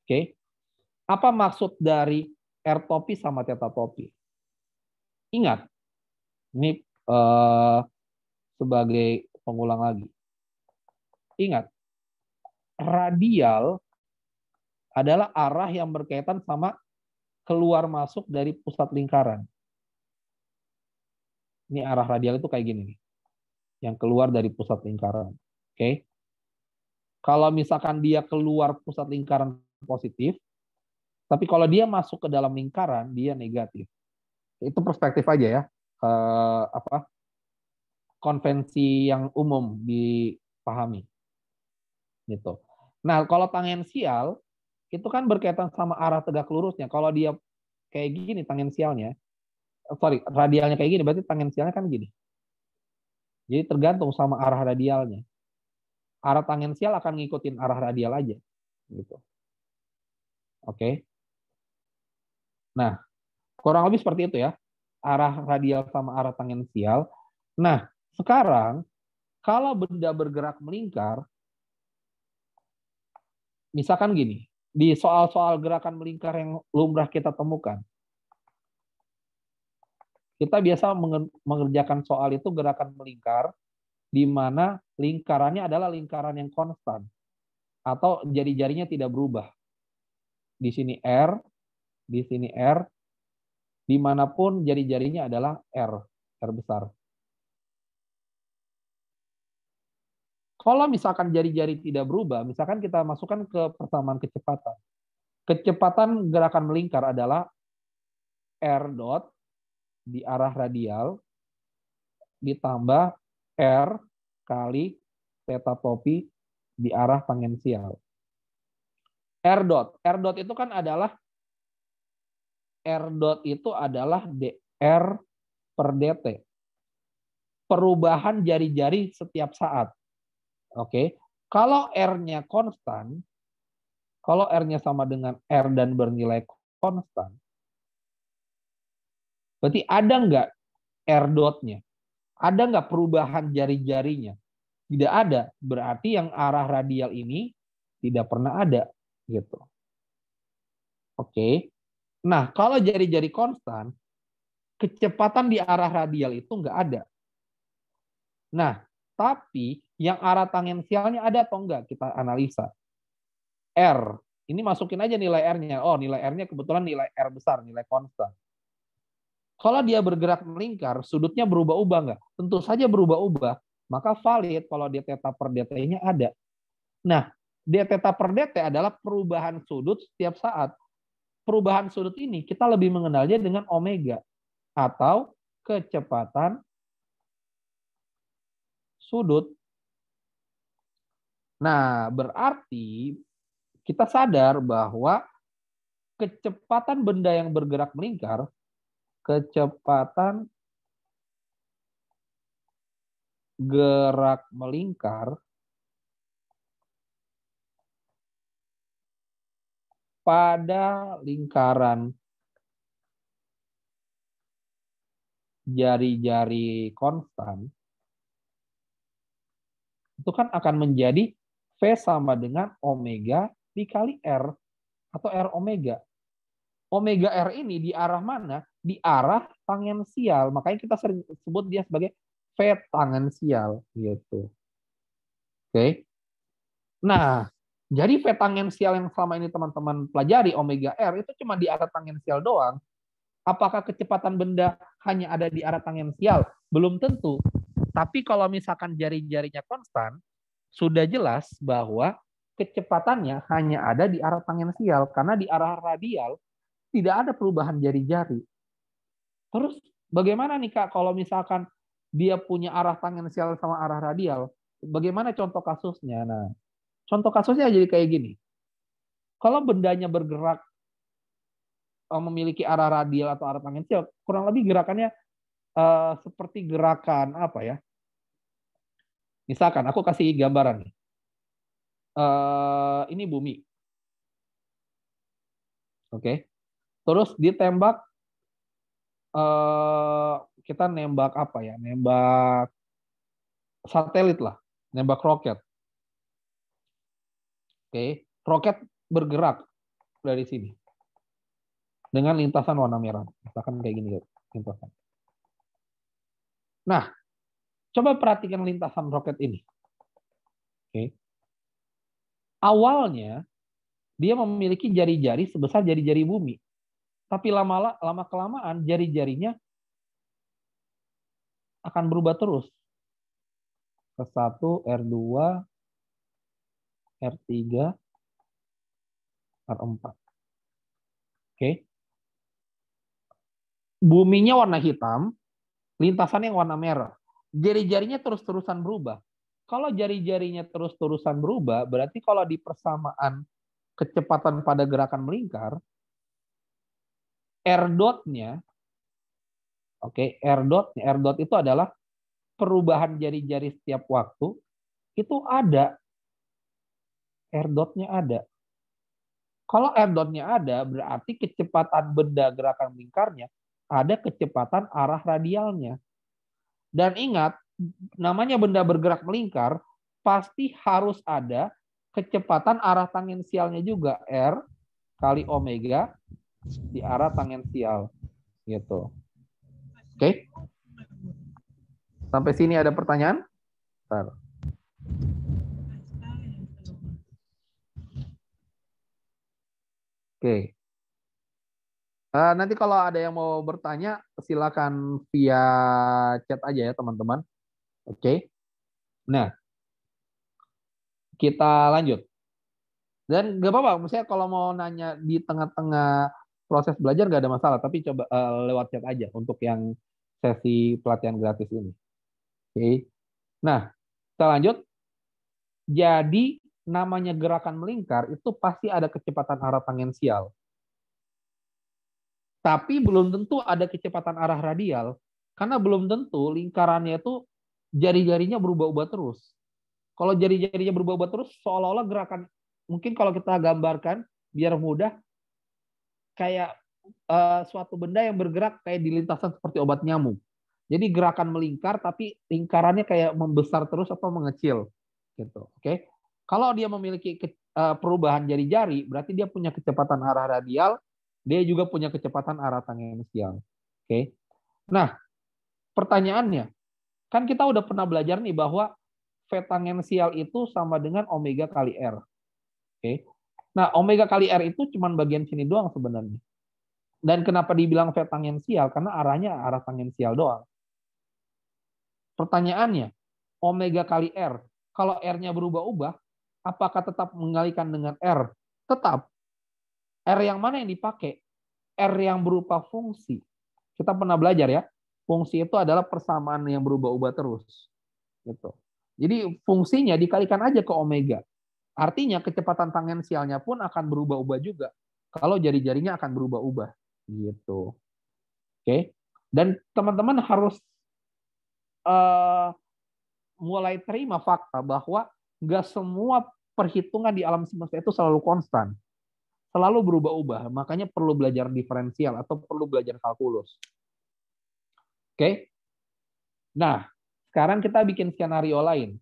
Oke. Apa maksud dari R topi sama theta topi? Ingat, ini sebagai pengulang lagi. Ingat, radial adalah arah yang berkaitan sama keluar masuk dari pusat lingkaran. Ini arah radial itu kayak gini nih. Yang keluar dari pusat lingkaran. Oke. Kalau misalkan dia keluar pusat lingkaran positif, tapi kalau dia masuk ke dalam lingkaran, dia negatif. Itu perspektif aja ya. Konvensi yang umum dipahami. Gitu. Nah, kalau tangensial, itu kan berkaitan sama arah tegak lurusnya. Kalau dia kayak gini tangensialnya, radialnya kayak gini, berarti tangensialnya kan gini. Jadi tergantung sama arah radialnya. Arah tangensial akan ngikutin arah radial aja. Gitu. Oke. Nah, kurang lebih seperti itu ya. Arah radial sama arah tangensial. Nah, sekarang kalau benda bergerak melingkar, misalkan gini, di soal-soal gerakan melingkar yang lumrah kita temukan, kita biasa mengerjakan soal itu gerakan melingkar, di mana lingkarannya adalah lingkaran yang konstan, atau jari-jarinya tidak berubah. Di sini R, di sini R, dimanapun jari-jarinya adalah R besar. Kalau misalkan jari-jari tidak berubah, misalkan kita masukkan ke persamaan kecepatan. Kecepatan gerakan melingkar adalah R dot di arah radial ditambah R kali theta topi di arah tangensial. R dot itu kan adalah dr per dt. Perubahan jari-jari setiap saat. Oke. Kalau R-nya konstan, kalau R-nya sama dengan R dan bernilai konstan, berarti ada nggak R dot-nya? Ada nggak perubahan jari-jarinya? Tidak ada. Berarti yang arah radial ini tidak pernah ada. Gitu. Oke. Nah, kalau jari-jari konstan, kecepatan di arah radial itu nggak ada. Nah, tapi yang arah tangensialnya ada atau enggak? Kita analisa. R. Ini masukin aja nilai R-nya. Oh, nilai R-nya kebetulan nilai R besar, nilai konstan. Kalau dia bergerak melingkar, sudutnya berubah-ubah nggak? Tentu saja berubah-ubah. Maka valid kalau d theta per dt-nya ada. Nah, d theta per dt adalah perubahan sudut setiap saat. Perubahan sudut ini kita lebih mengenalnya dengan omega atau kecepatan sudut. Nah, berarti kita sadar bahwa kecepatan benda yang bergerak melingkar, kecepatan gerak melingkar pada lingkaran jari-jari konstan itu kan akan menjadi V sama dengan omega dikali R atau R omega. Omega R ini di arah mana? Di arah tangensial. Makanya kita sering sebut dia sebagai V tangensial gitu. Oke. Nah, jadi V tangensial yang selama ini teman-teman pelajari omega R itu cuma di arah tangensial doang. Apakah kecepatan benda hanya ada di arah tangensial? Belum tentu. Tapi kalau misalkan jari-jarinya konstan, sudah jelas bahwa kecepatannya hanya ada di arah tangensial. Karena di arah radial tidak ada perubahan jari-jari. Terus bagaimana nih Kak kalau misalkan dia punya arah tangensial sama arah radial? Bagaimana contoh kasusnya? Nah, contoh kasusnya jadi kayak gini. Kalau bendanya bergerak memiliki arah radial atau arah tangensial, kurang lebih gerakannya seperti gerakan apa ya? Misalkan aku kasih gambaran nih. Ini bumi. Oke. Terus ditembak kita nembak apa ya? Nembak satelit lah, nembak roket. Oke. Roket bergerak dari sini dengan lintasan warna merah. Misalkan kayak gini lintasan. Nah, coba perhatikan lintasan roket ini. Oke. Awalnya dia memiliki jari-jari sebesar jari-jari bumi. Tapi lama kelamaan jari-jarinya akan berubah terus. R1, R2, R3, R4. Oke. Buminya warna hitam, lintasannya yang warna merah. Jari-jarinya terus-terusan berubah. Kalau jari-jarinya terus-terusan berubah, berarti kalau di persamaan kecepatan pada gerakan melingkar, R dot-nya, oke, R dot itu adalah perubahan jari-jari setiap waktu, itu ada. R dot-nya ada. Kalau R dot-nya ada, berarti kecepatan benda gerakan melingkarnya ada kecepatan arah radialnya. Dan ingat, namanya benda bergerak melingkar, pasti harus ada kecepatan arah tangensialnya juga. R kali omega di arah tangensial. Gitu. Oke? Sampai sini ada pertanyaan? Bentar. Oke. Nanti kalau ada yang mau bertanya, silakan via chat aja ya teman-teman. Oke. Nah, kita lanjut. Dan nggak apa-apa, misalnya kalau mau nanya di tengah-tengah proses belajar nggak ada masalah, tapi coba lewat chat aja untuk yang sesi pelatihan gratis ini. Oke. Nah, kita lanjut. Jadi namanya gerakan melingkar itu pasti ada kecepatan arah tangensial. Tapi belum tentu ada kecepatan arah radial, karena belum tentu lingkarannya itu jari-jarinya berubah-ubah terus. Kalau jari-jarinya berubah-ubah terus, seolah-olah gerakan, mungkin kalau kita gambarkan, biar mudah, kayak suatu benda yang bergerak kayak di lintasan seperti obat nyamuk. Jadi gerakan melingkar, tapi lingkarannya kayak membesar terus atau mengecil. Gitu. Oke. Kalau dia memiliki perubahan jari-jari, berarti dia punya kecepatan arah radial, dia juga punya kecepatan arah tangensial. Oke. Nah, pertanyaannya, kan kita udah pernah belajar nih bahwa V tangensial itu sama dengan omega kali R. Oke. Nah, omega kali R itu cuma bagian sini doang sebenarnya. Dan kenapa dibilang V tangensial? Karena arahnya arah tangensial doang. Pertanyaannya, omega kali R, kalau R-nya berubah-ubah, apakah tetap mengalihkan dengan R? Tetap. R yang mana yang dipakai? R yang berupa fungsi. Kita pernah belajar ya, fungsi itu adalah persamaan yang berubah-ubah terus. Gitu. Jadi fungsinya dikalikan aja ke omega. Artinya kecepatan tangensialnya pun akan berubah-ubah juga. Kalau jari-jarinya akan berubah-ubah. Gitu. Oke. Dan teman-teman harus uh, mulai terima fakta bahwa nggak semua perhitungan di alam semesta itu selalu konstan. Selalu berubah-ubah. Makanya perlu belajar diferensial atau perlu belajar kalkulus. Oke. Nah, sekarang kita bikin skenario lain.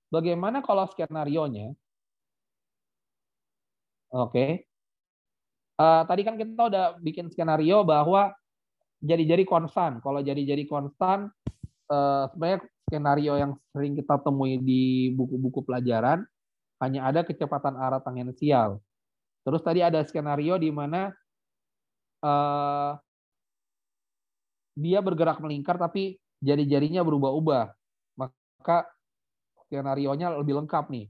Bagaimana kalau skenarionya? Oke. Tadi kan kita udah bikin skenario bahwa jari-jari konstan. Kalau jari-jari konstan, sebenarnya skenario yang sering kita temui di buku-buku pelajaran hanya ada kecepatan arah tangensial. Terus tadi ada skenario di mana dia bergerak melingkar tapi jari-jarinya berubah-ubah. Maka skenario-nya lebih lengkap nih.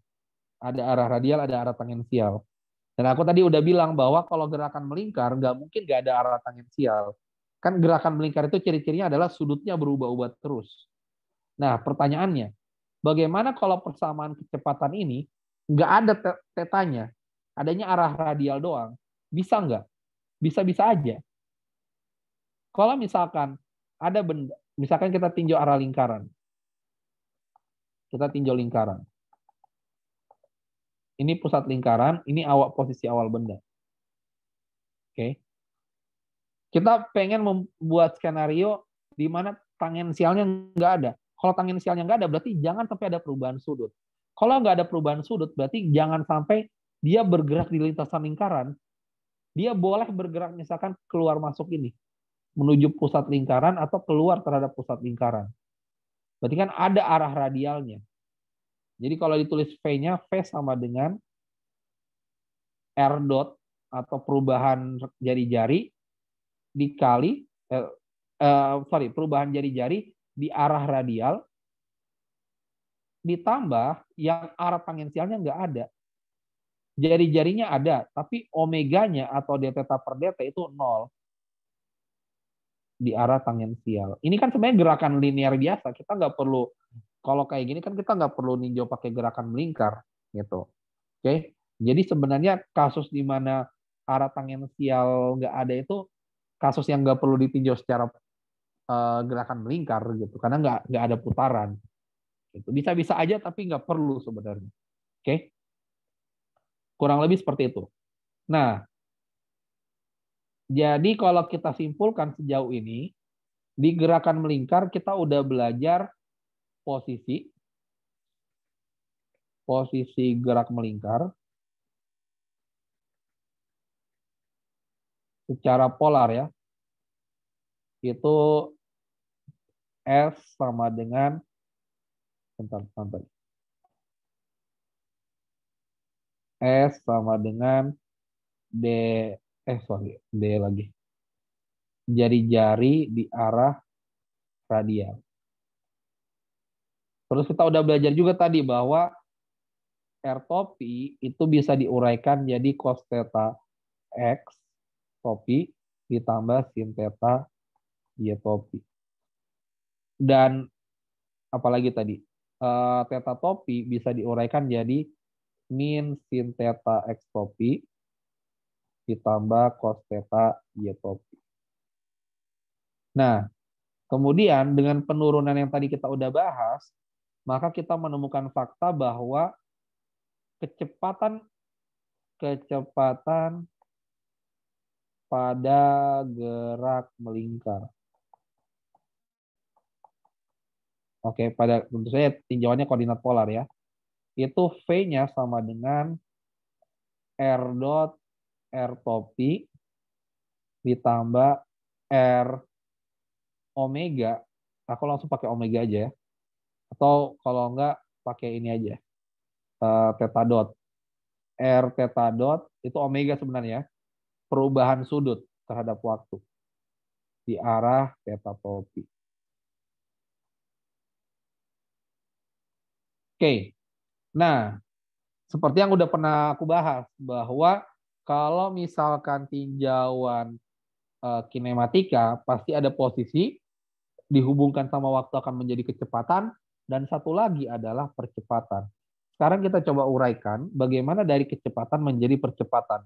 Ada arah radial, ada arah tangensial. Dan aku tadi udah bilang bahwa kalau gerakan melingkar, nggak mungkin nggak ada arah tangensial. Kan gerakan melingkar itu ciri-cirinya adalah sudutnya berubah-ubah terus. Nah, pertanyaannya, bagaimana kalau persamaan kecepatan ini nggak ada tetanya, adanya arah radial doang? Bisa nggak? Bisa-bisa aja. Kalau misalkan ada benda, misalkan kita tinjau arah lingkaran. Kita tinjau lingkaran. Ini pusat lingkaran, ini posisi awal benda. Oke. Kita pengen membuat skenario di mana tangensialnya nggak ada. Kalau tangensialnya nggak ada, berarti jangan sampai ada perubahan sudut. Kalau nggak ada perubahan sudut, berarti jangan sampai dia bergerak di lintasan lingkaran. Dia boleh bergerak misalkan keluar masuk ini, menuju pusat lingkaran atau keluar terhadap pusat lingkaran. Berarti kan ada arah radialnya. Jadi kalau ditulis V-nya, V sama dengan R dot atau perubahan jari-jari dikali perubahan jari-jari di arah radial ditambah yang arah tangensialnya nggak ada. Jari-jarinya ada, tapi omeganya atau d theta per dt itu 0 di arah tangensial. Ini kan sebenarnya gerakan linear biasa. Kita nggak perlu, kalau kayak gini kan kita nggak perlu ninjau pakai gerakan melingkar gitu. Oke, jadi sebenarnya kasus di mana arah tangensial nggak ada itu kasus yang nggak perlu ditinjau secara gerakan melingkar gitu, karena nggak ada putaran. Gitu. Bisa-bisa aja tapi nggak perlu sebenarnya. Oke, kurang lebih seperti itu. Nah, jadi kalau kita simpulkan sejauh ini, di gerakan melingkar kita udah belajar posisi gerak melingkar secara polar ya. Itu S sama dengan bentar. S sama dengan D D lagi. Jari-jari di arah radial. Terus kita udah belajar juga tadi bahwa R topi itu bisa diuraikan jadi cos theta X topi ditambah sin theta Y topi. Dan apalagi tadi, theta topi bisa diuraikan jadi min sin theta X topi ditambah cos theta Y topi. Nah, kemudian dengan penurunan yang tadi kita udah bahas, maka kita menemukan fakta bahwa kecepatan pada gerak melingkar. Oke, tentu saja tinjauannya koordinat polar ya. Itu V-nya sama dengan R dot R topi ditambah R omega. Aku langsung pakai omega aja ya. Atau kalau enggak pakai ini aja. Theta dot. R theta dot itu omega sebenarnya. Perubahan sudut terhadap waktu di arah theta topi. Oke. Nah, seperti yang udah pernah aku bahas bahwa kalau misalkan tinjauan kinematika pasti ada posisi dihubungkan sama waktu akan menjadi kecepatan, dan satu lagi adalah percepatan. Sekarang kita coba uraikan bagaimana dari kecepatan menjadi percepatan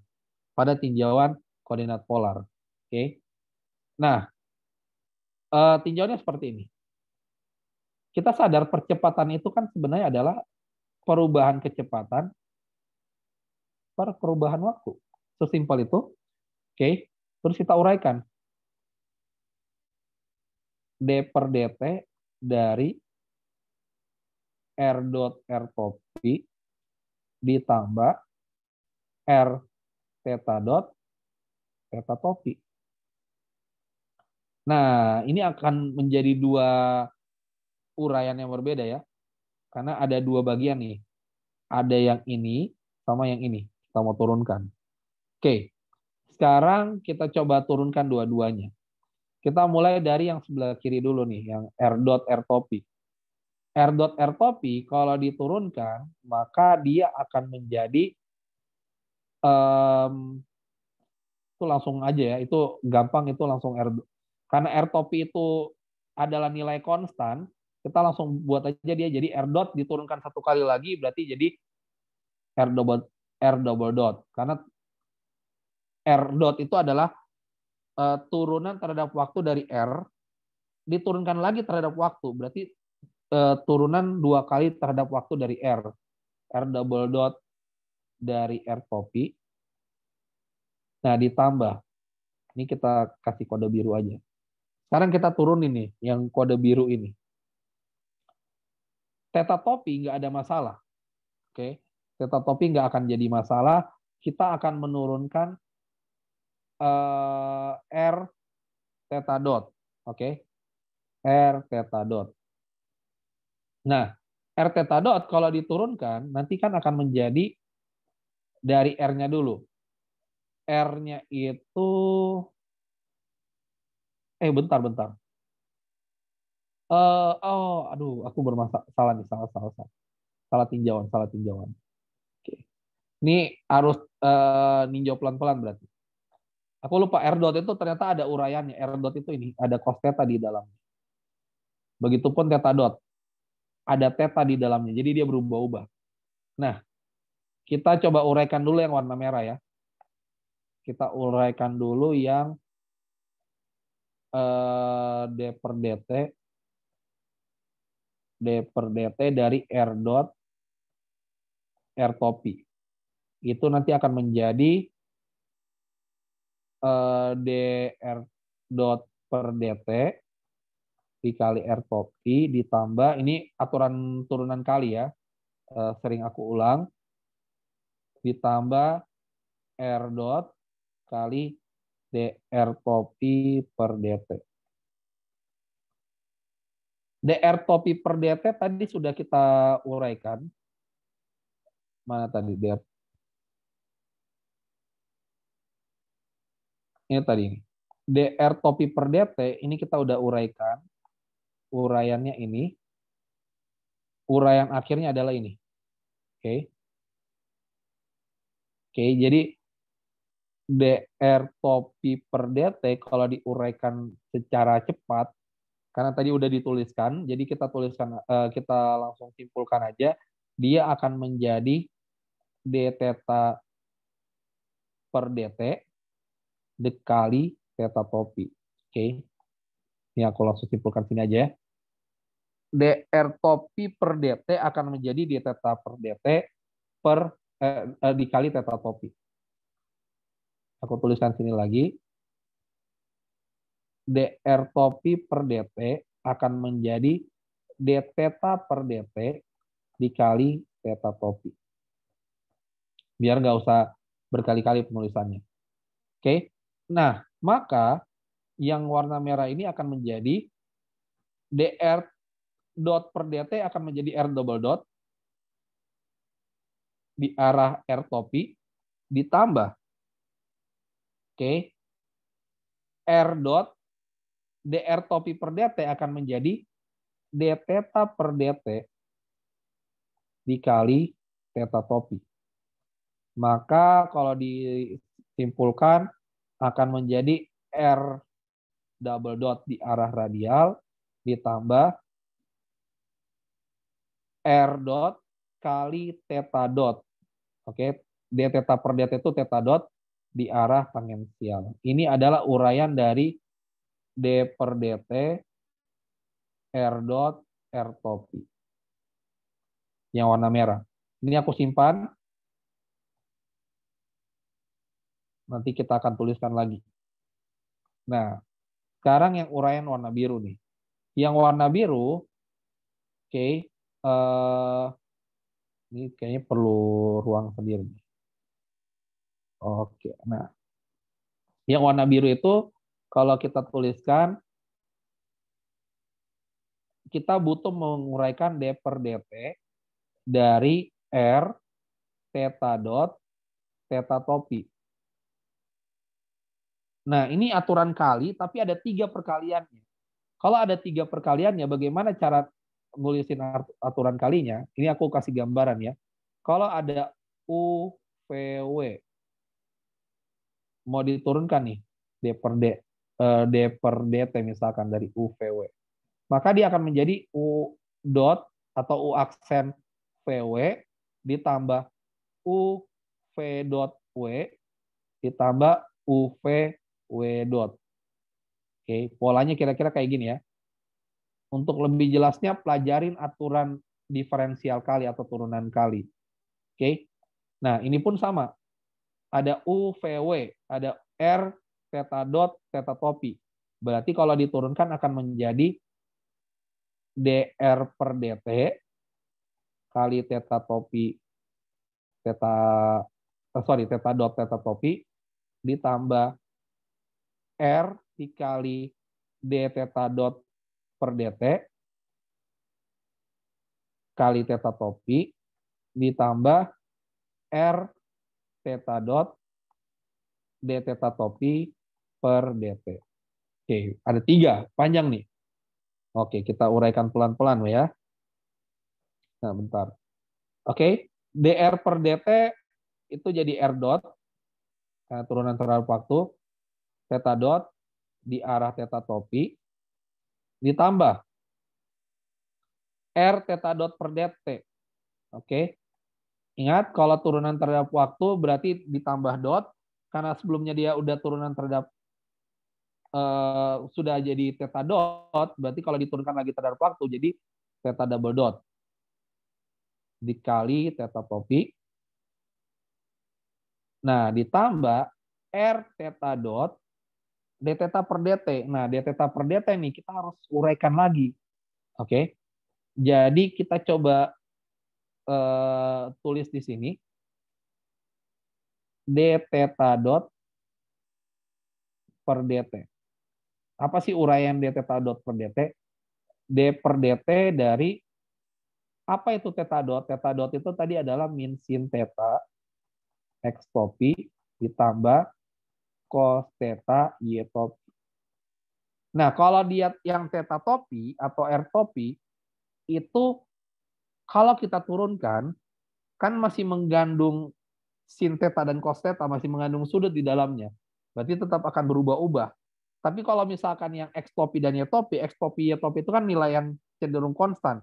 pada tinjauan koordinat polar. Oke. Nah, tinjauannya seperti ini. Kita sadar percepatan itu kan sebenarnya adalah perubahan kecepatan per perubahan waktu. Sesimpel itu. Oke. Terus kita uraikan. D per dt dari R dot R topi ditambah R theta dot theta topi. Nah, ini akan menjadi dua uraian yang berbeda ya. Karena ada dua bagian nih. Ada yang ini sama yang ini. Kita mau turunkan. Oke, sekarang kita coba turunkan dua-duanya. Kita mulai dari yang sebelah kiri dulu nih, yang R dot R topi. R dot R topi kalau diturunkan, maka dia akan menjadi itu langsung aja ya, itu gampang, itu langsung R. Karena R topi itu adalah nilai konstan, kita langsung buat aja dia jadi R dot diturunkan satu kali lagi berarti jadi R double dot. Karena R dot itu adalah turunan terhadap waktu dari R diturunkan lagi terhadap waktu, berarti turunan dua kali terhadap waktu dari R. R double dot dari R topi. Nah, ditambah. Ini kita kasih kode biru aja. Sekarang kita turun ini, yang kode biru ini. Theta topi nggak ada masalah. Oke. Theta topi nggak akan jadi masalah. Kita akan menurunkan R theta dot. Oke. R theta dot. Nah, R theta dot kalau diturunkan, nanti kan akan menjadi dari R-nya dulu. R-nya itu, bentar. Aduh, aku bermasalah nih, salah tinjauan. Oke. Ini harus ninjau pelan-pelan berarti. Aku lupa R dot itu ternyata ada uraiannya. R dot itu ini, ada cos theta di dalamnya. Begitupun theta dot. Ada theta di dalamnya, jadi dia berubah-ubah. Nah, kita coba uraikan dulu yang warna merah ya. Kita uraikan dulu yang D per dt dari R dot R topi. Itu nanti akan menjadi dr dot per dt dikali R topi ditambah, ini aturan turunan kali ya, sering aku ulang, ditambah R dot kali dr topi per dt. Dr topi per dt tadi sudah kita uraikan. Mana tadi dr? Ini tadi. Dr topi per dt ini kita udah uraikan. Uraiannya ini. Uraian akhirnya adalah ini. Oke. Oke, jadi dr topi per dt kalau diuraikan secara cepat, karena tadi udah dituliskan, jadi kita tuliskan, kita langsung simpulkan aja, dia akan menjadi d theta per dt dikali theta topi. Oke, ini aku langsung simpulkan sini aja. Dr topi per dt akan menjadi d theta per dt per dikali theta topi. Aku tuliskan sini lagi. Dr topi per dt akan menjadi d theta per dt dikali theta topi. Biar nggak usah berkali-kali penulisannya. Oke. Nah, maka yang warna merah ini akan menjadi dr dot per dt akan menjadi R double dot di arah R topi ditambah R dot dr topi per dt akan menjadi d theta per dt dikali theta topi. Maka kalau disimpulkan akan menjadi R double dot di arah radial ditambah R dot kali theta dot. Oke, d theta per dt itu theta dot di arah tangensial. Ini adalah uraian dari d per dt R dot R topi yang warna merah. Ini aku simpan. Nanti kita akan tuliskan lagi. Nah, sekarang yang uraian warna biru nih. Yang warna biru, oke, ini kayaknya perlu ruang sendiri. Oke, nah, yang warna biru itu kalau kita tuliskan, kita butuh menguraikan d per dt dari R theta dot theta topi. Nah, ini aturan kali, tapi ada 3 perkaliannya. Kalau ada 3 perkaliannya, bagaimana cara nulisin aturan kalinya? Ini aku kasih gambaran ya. Kalau ada U, V, W, mau diturunkan nih, D per DT misalkan dari U, V, W. Maka dia akan menjadi U dot atau U aksen VW ditambah U, V dot W ditambah U, V, W dot. Oke, polanya kira-kira kayak gini ya. Untuk lebih jelasnya, pelajarin aturan diferensial kali atau turunan kali. Oke. Nah, ini pun sama. Ada U, V, W, ada R, theta dot, theta topi. Berarti kalau diturunkan akan menjadi dr per dt kali theta topi, theta dot, theta topi ditambah R dikali d theta dot per dt kali theta topi ditambah R theta dot d theta topi per dt. Oke, ada 3, panjang nih. Oke, kita uraikan pelan-pelan ya. Nah, bentar. Oke, dr per dt itu jadi R dot, turunan terhadap waktu, theta dot di arah theta topi, ditambah R theta dot per dt. Oke, ingat kalau turunan terhadap waktu berarti ditambah dot, karena sebelumnya dia udah turunan terhadap sudah jadi theta dot, berarti kalau diturunkan lagi terhadap waktu jadi theta double dot dikali theta topi. Nah, ditambah R theta dot d theta per dt. Nah, d theta per dt nih kita harus uraikan lagi. Oke. Jadi kita coba tulis di sini d theta dot per dt. Apa sih uraian d theta dot per dt? D per dt dari apa itu theta dot? Theta dot itu tadi adalah min sin theta x topi ditambah cos theta y topi. Nah, kalau dia yang theta topi atau r topi itu kalau kita turunkan kan masih mengandung sin theta dan cos theta, masih mengandung sudut di dalamnya. Berarti tetap akan berubah-ubah. Tapi kalau misalkan yang x topi dan y topi itu kan nilai yang cenderung konstan.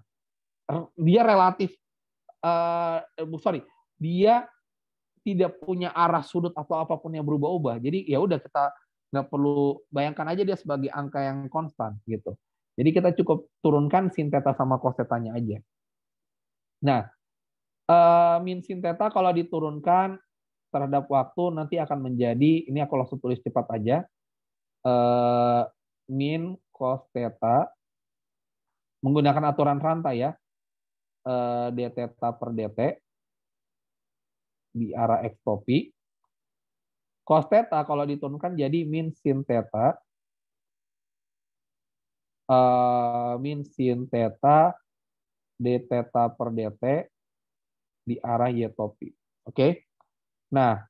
Dia relatif, dia tidak punya arah sudut atau apapun yang berubah-ubah. Jadi ya udah kita nggak perlu bayangkan aja dia sebagai angka yang konstan gitu. Jadi kita cukup turunkan sin theta sama cos theta-nya aja. Nah, min sin theta kalau diturunkan terhadap waktu nanti akan menjadi, ini aku langsung tulis cepat aja, min cos theta menggunakan aturan rantai ya, d theta per dt di arah x topi. Cos theta kalau diturunkan jadi min sin theta d theta per dt di arah y topi. Oke. Nah,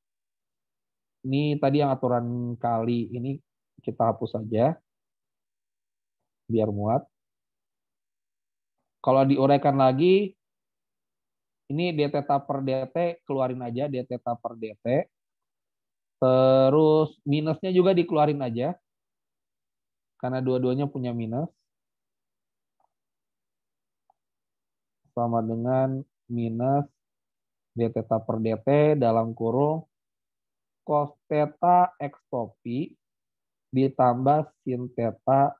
ini tadi yang aturan kali ini kita hapus saja biar muat. Kalau diuraikan lagi, ini d theta per dt keluarin aja, d theta per dt. Terus minusnya juga dikeluarin aja, karena dua-duanya punya minus. sama dengan minus d theta per dt dalam kurung cos theta x topi ditambah sin theta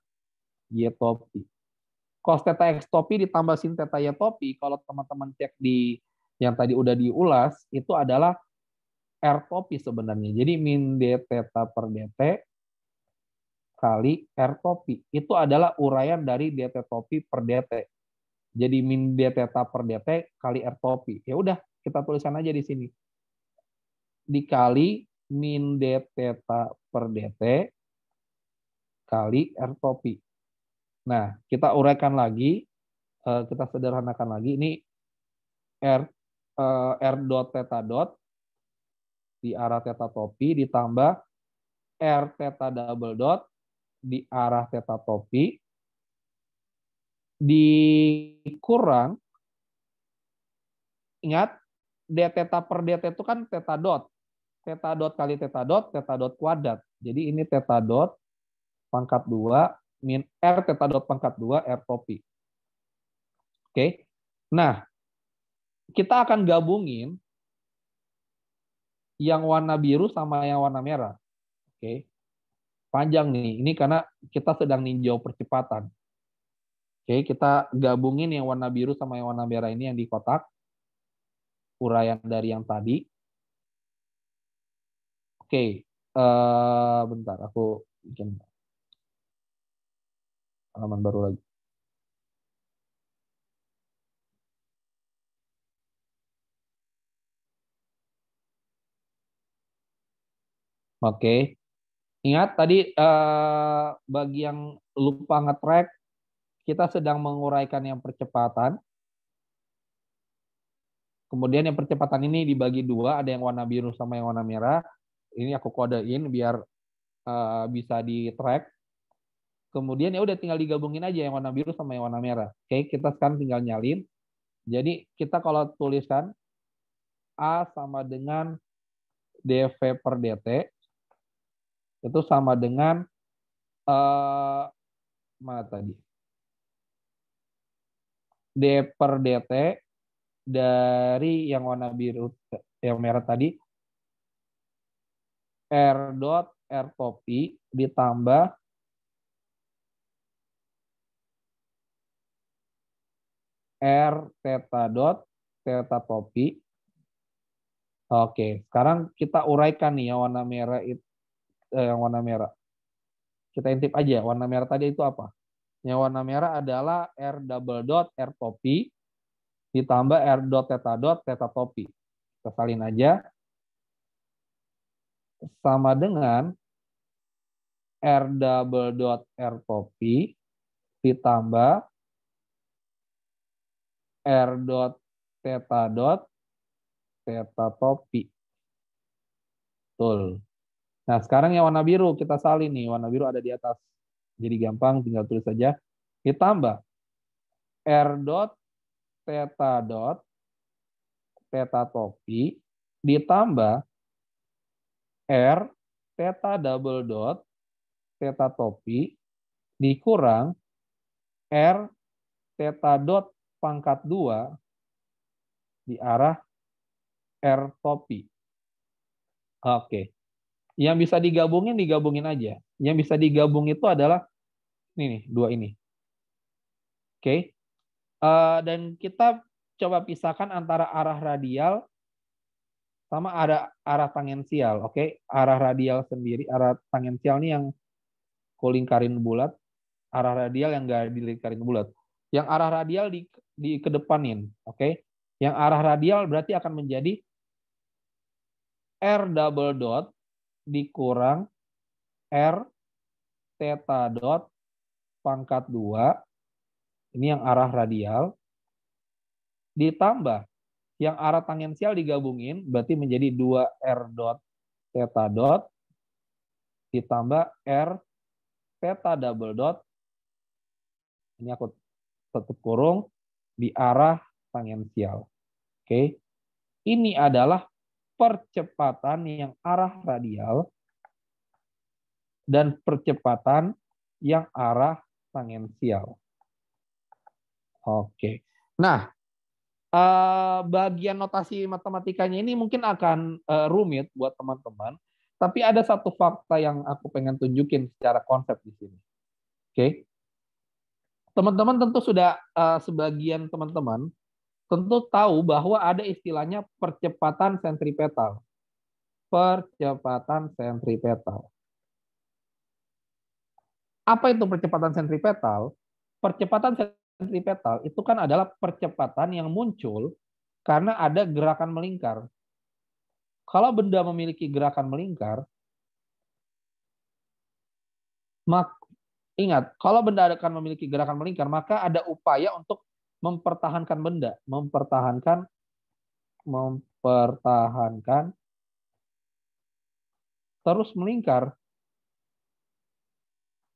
y topi. Cos theta x topi ditambah sin theta y topi, kalau teman-teman cek di yang tadi udah diulas, itu adalah R topi sebenarnya. Jadi min d theta per dt kali R topi. Itu adalah uraian dari dt topi per dt. Jadi min d theta per dt kali R topi. Ya udah, kita tuliskan aja di sini. Dikali min d theta per dt kali R topi. Nah, kita uraikan lagi, kita sederhanakan lagi. Ini R dot theta dot di arah theta topi ditambah R theta double dot di arah theta topi dikurang, ingat d theta per dt itu kan theta dot kali theta dot kuadrat. Jadi ini theta dot pangkat 2 min R theta dot pangkat 2 R topi. Oke. Nah, kita akan gabungin yang warna biru sama yang warna merah. Oke. Panjang nih. Ini karena kita sedang ninjau percepatan. Oke, kita gabungin yang warna biru sama yang warna merah ini yang di kotak. Uraian dari yang tadi. Oke. Bentar, aku bikin halaman baru lagi. Oke. Ingat tadi bagi yang lupa nge-track, kita sedang menguraikan yang percepatan. Kemudian yang percepatan ini dibagi dua, ada yang warna biru sama yang warna merah. Ini aku kodein biar bisa di-track. Kemudian ya udah tinggal digabungin aja yang warna biru sama yang warna merah. Oke, kita sekarang tinggal nyalin. Jadi kita kalau tuliskan A sama dengan dV per dt itu sama dengan mana tadi? D per dt dari yang warna biru, yang merah tadi, R dot R topi ditambah R theta dot theta topi. Oke, sekarang kita uraikan nih yang warna merah itu, yang warna merah. Kita intip aja warna merah tadi itu apa? Yang warna merah adalah R double dot R topi ditambah R dot theta topi. Kita salin aja. Sama dengan R double dot R topi ditambah R dot theta topi. Betul. Nah, sekarang yang warna biru kita salin nih. Warna biru ada di atas. Jadi gampang, tinggal tulis saja. Ditambah R dot theta topi ditambah R theta double dot theta topi dikurang R theta dot pangkat 2 di arah R topi. Oke. Yang bisa digabungin aja. Yang bisa digabung itu adalah ini nih, dua ini. Oke. Dan kita coba pisahkan antara arah radial sama arah tangensial. Oke. Arah radial sendiri, arah tangensial ini yang kulingkarin bulat, arah radial yang nggak dilingkarin bulat. Yang arah radial di kedepanin. Oke. Yang arah radial berarti akan menjadi R double dot dikurang R theta dot pangkat 2, ini yang arah radial, ditambah yang arah tangensial digabungin, berarti menjadi 2R dot theta dot, ditambah R theta double dot, ini aku tutup kurung, di arah tangensial. Oke. Ini adalah percepatan yang arah radial dan percepatan yang arah tangensial. Oke. Nah, bagian notasi matematikanya ini mungkin akan rumit buat teman-teman, tapi ada satu fakta yang aku pengen tunjukin secara konsep di sini. Oke, teman-teman tentu sudah sebagian teman-teman tentu tahu bahwa ada istilahnya percepatan sentripetal. Percepatan sentripetal. Apa itu percepatan sentripetal? Percepatan sentripetal itu kan adalah percepatan yang muncul karena ada gerakan melingkar. Kalau benda memiliki gerakan melingkar, ingat, kalau benda akan memiliki gerakan melingkar, maka ada upaya untuk mempertahankan benda, mempertahankan terus melingkar.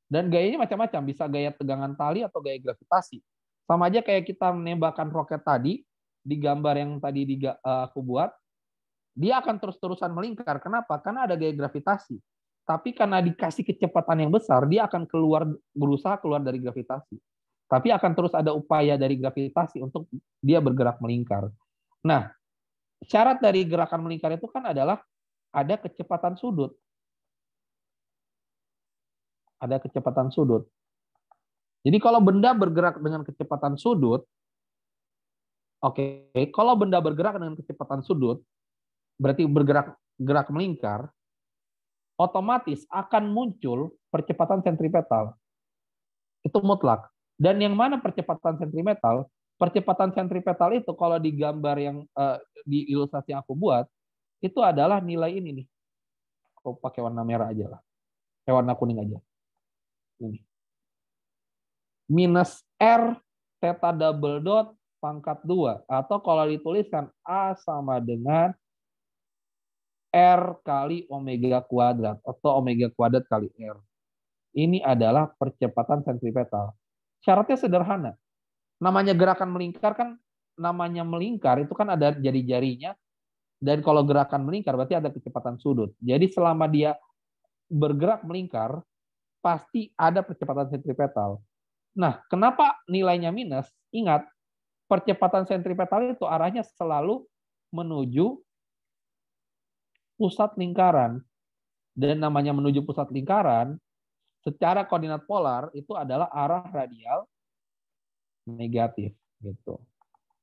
Dan gayanya macam-macam, bisa gaya tegangan tali atau gaya gravitasi. Sama aja kayak kita menembakkan roket tadi, di gambar yang tadi aku buat, dia akan terus-terusan melingkar. Kenapa? Karena ada gaya gravitasi. Tapi karena dikasih kecepatan yang besar, dia akan berusaha keluar dari gravitasi. Tapi akan terus ada upaya dari gravitasi untuk dia bergerak melingkar. Nah, syarat dari gerakan melingkar itu kan adalah ada kecepatan sudut. Ada kecepatan sudut. Jadi kalau benda bergerak dengan kecepatan sudut, kalau benda bergerak dengan kecepatan sudut, berarti gerak melingkar, otomatis akan muncul percepatan sentripetal. Itu mutlak. Dan yang mana percepatan sentripetal? Percepatan sentripetal itu kalau di gambar yang di ilustrasi yang aku buat, itu adalah nilai ini nih. Aku pakai warna merah aja lah. Warna kuning aja. Ini. Minus R theta double dot pangkat 2. Atau kalau dituliskan A sama dengan R kali omega kuadrat. Atau omega kuadrat kali R. Ini adalah percepatan sentripetal. Syaratnya sederhana. Namanya gerakan melingkar kan, namanya melingkar itu kan ada jari-jarinya. Dan kalau gerakan melingkar berarti ada kecepatan sudut. Jadi selama dia bergerak melingkar, pasti ada percepatan sentripetal. Nah, kenapa nilainya minus? Ingat, percepatan sentripetal itu arahnya selalu menuju pusat lingkaran. Dan namanya menuju pusat lingkaran, secara koordinat polar itu adalah arah radial negatif. Gitu.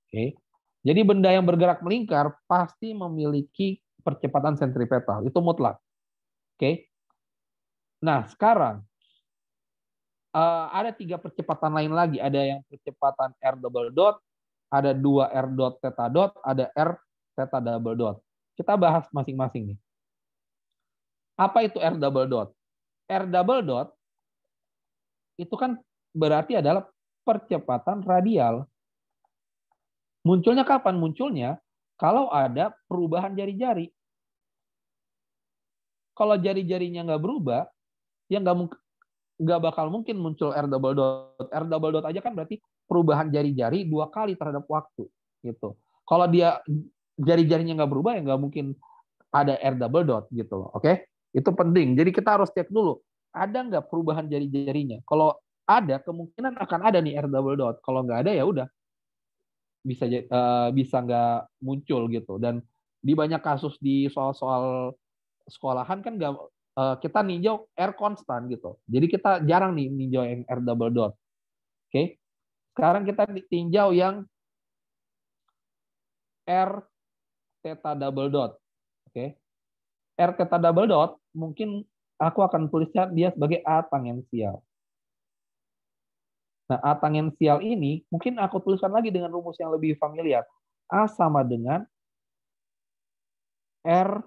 Oke. Jadi benda yang bergerak melingkar pasti memiliki percepatan sentripetal. Itu mutlak. Oke. Nah, sekarang ada 3 percepatan lain lagi. Ada yang percepatan R double dot, ada 2 R dot theta dot, ada R theta double dot. Kita bahas masing-masing nih. Apa itu R double dot? R double dot itu kan berarti adalah percepatan radial. Munculnya kapan? Munculnya kalau ada perubahan jari-jari. Kalau jari-jarinya nggak berubah, ya nggak bakal mungkin muncul R double dot. R double dot aja kan berarti perubahan jari-jari 2 kali terhadap waktu. Gitu. Kalau dia jari-jarinya nggak berubah, ya nggak mungkin ada R double dot gitu loh. Oke? Itu penting. Jadi kita harus cek dulu, ada nggak perubahan jari-jarinya. Kalau ada, kemungkinan akan ada nih R double dot. Kalau nggak ada, ya udah bisa nggak muncul gitu. Dan di banyak kasus di soal-soal sekolahan kan nggak kita ninjau R konstan gitu. Jadi kita jarang nih ninjau yang R double dot. Oke. Sekarang kita tinjau yang R theta double dot. Oke. R theta double dot mungkin aku akan tulisnya dia sebagai A tangensial. Nah, A tangensial ini mungkin aku tuliskan lagi dengan rumus yang lebih familiar. A sama dengan R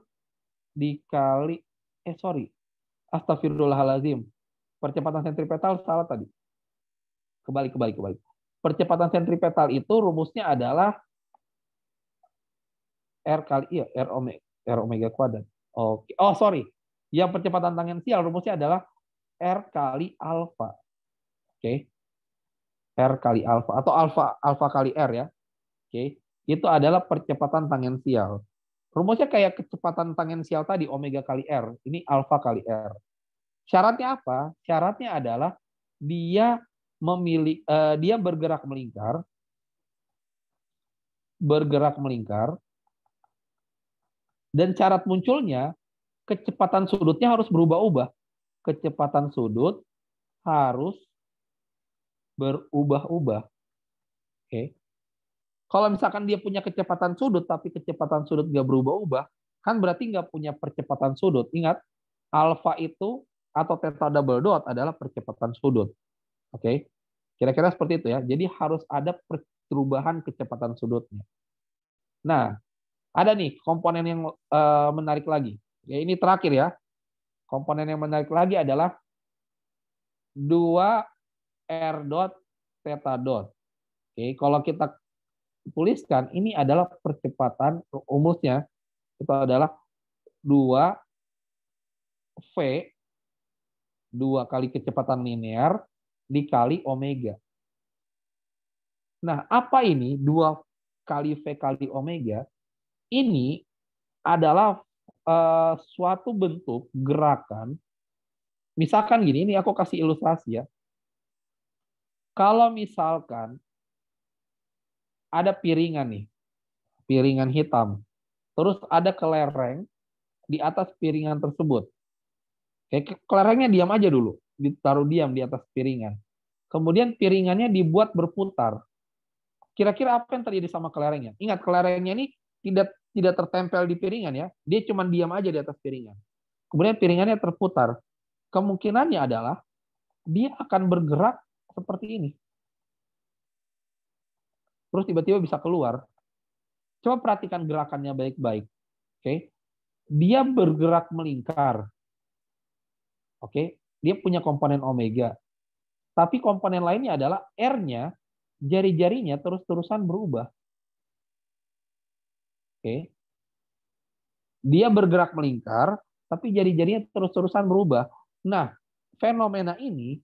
dikali, astagfirullahaladzim. Percepatan sentripetal salah tadi. Kembali. Percepatan sentripetal itu rumusnya adalah R kali, R omega kuadrat. Oke. Oh, sorry. Yang percepatan tangensial rumusnya adalah R kali alfa. Oke. R kali alfa atau alfa kali R ya. Oke. Itu adalah percepatan tangensial. Rumusnya kayak kecepatan tangensial tadi, omega kali R. Ini alfa kali R. Syaratnya apa? Syaratnya adalah dia dia bergerak melingkar bergerak melingkar, dan syarat munculnya kecepatan sudutnya harus berubah-ubah. Kecepatan sudut harus berubah-ubah. Oke. Kalau misalkan dia punya kecepatan sudut, tapi kecepatan sudut nggak berubah-ubah, kan berarti nggak punya percepatan sudut. Ingat, alfa itu atau theta double dot adalah percepatan sudut. Oke, kira-kira seperti itu ya. Jadi harus ada perubahan kecepatan sudutnya. Nah, ada nih komponen yang menarik lagi. Ya, ini terakhir ya. Komponen yang menarik lagi adalah 2 R dot theta dot. Oke, kalau kita tuliskan, ini adalah percepatan rumusnya. Itu adalah 2 V, 2 kali kecepatan linear dikali omega. Nah, apa ini 2 kali V kali omega? Ini adalah suatu bentuk gerakan. Misalkan gini, ini aku kasih ilustrasi ya. Kalau misalkan ada piringan nih, piringan hitam, terus ada kelereng di atas piringan tersebut. Oke, kelerengnya diam aja dulu, ditaruh diam di atas piringan. Kemudian piringannya dibuat berputar. Kira-kira apa yang terjadi sama kelerengnya? Ingat, kelerengnya ini tidak tertempel di piringan ya, dia cuma diam aja di atas piringan. Kemudian piringannya terputar. Kemungkinannya adalah dia akan bergerak seperti ini. Terus tiba-tiba bisa keluar. Coba perhatikan gerakannya baik-baik. Oke. Dia bergerak melingkar. Oke. Dia punya komponen omega. Tapi komponen lainnya adalah R-nya, jari-jarinya terus-terusan berubah. Oke. Dia bergerak melingkar, tapi jari-jarinya terus-terusan berubah. Nah, fenomena ini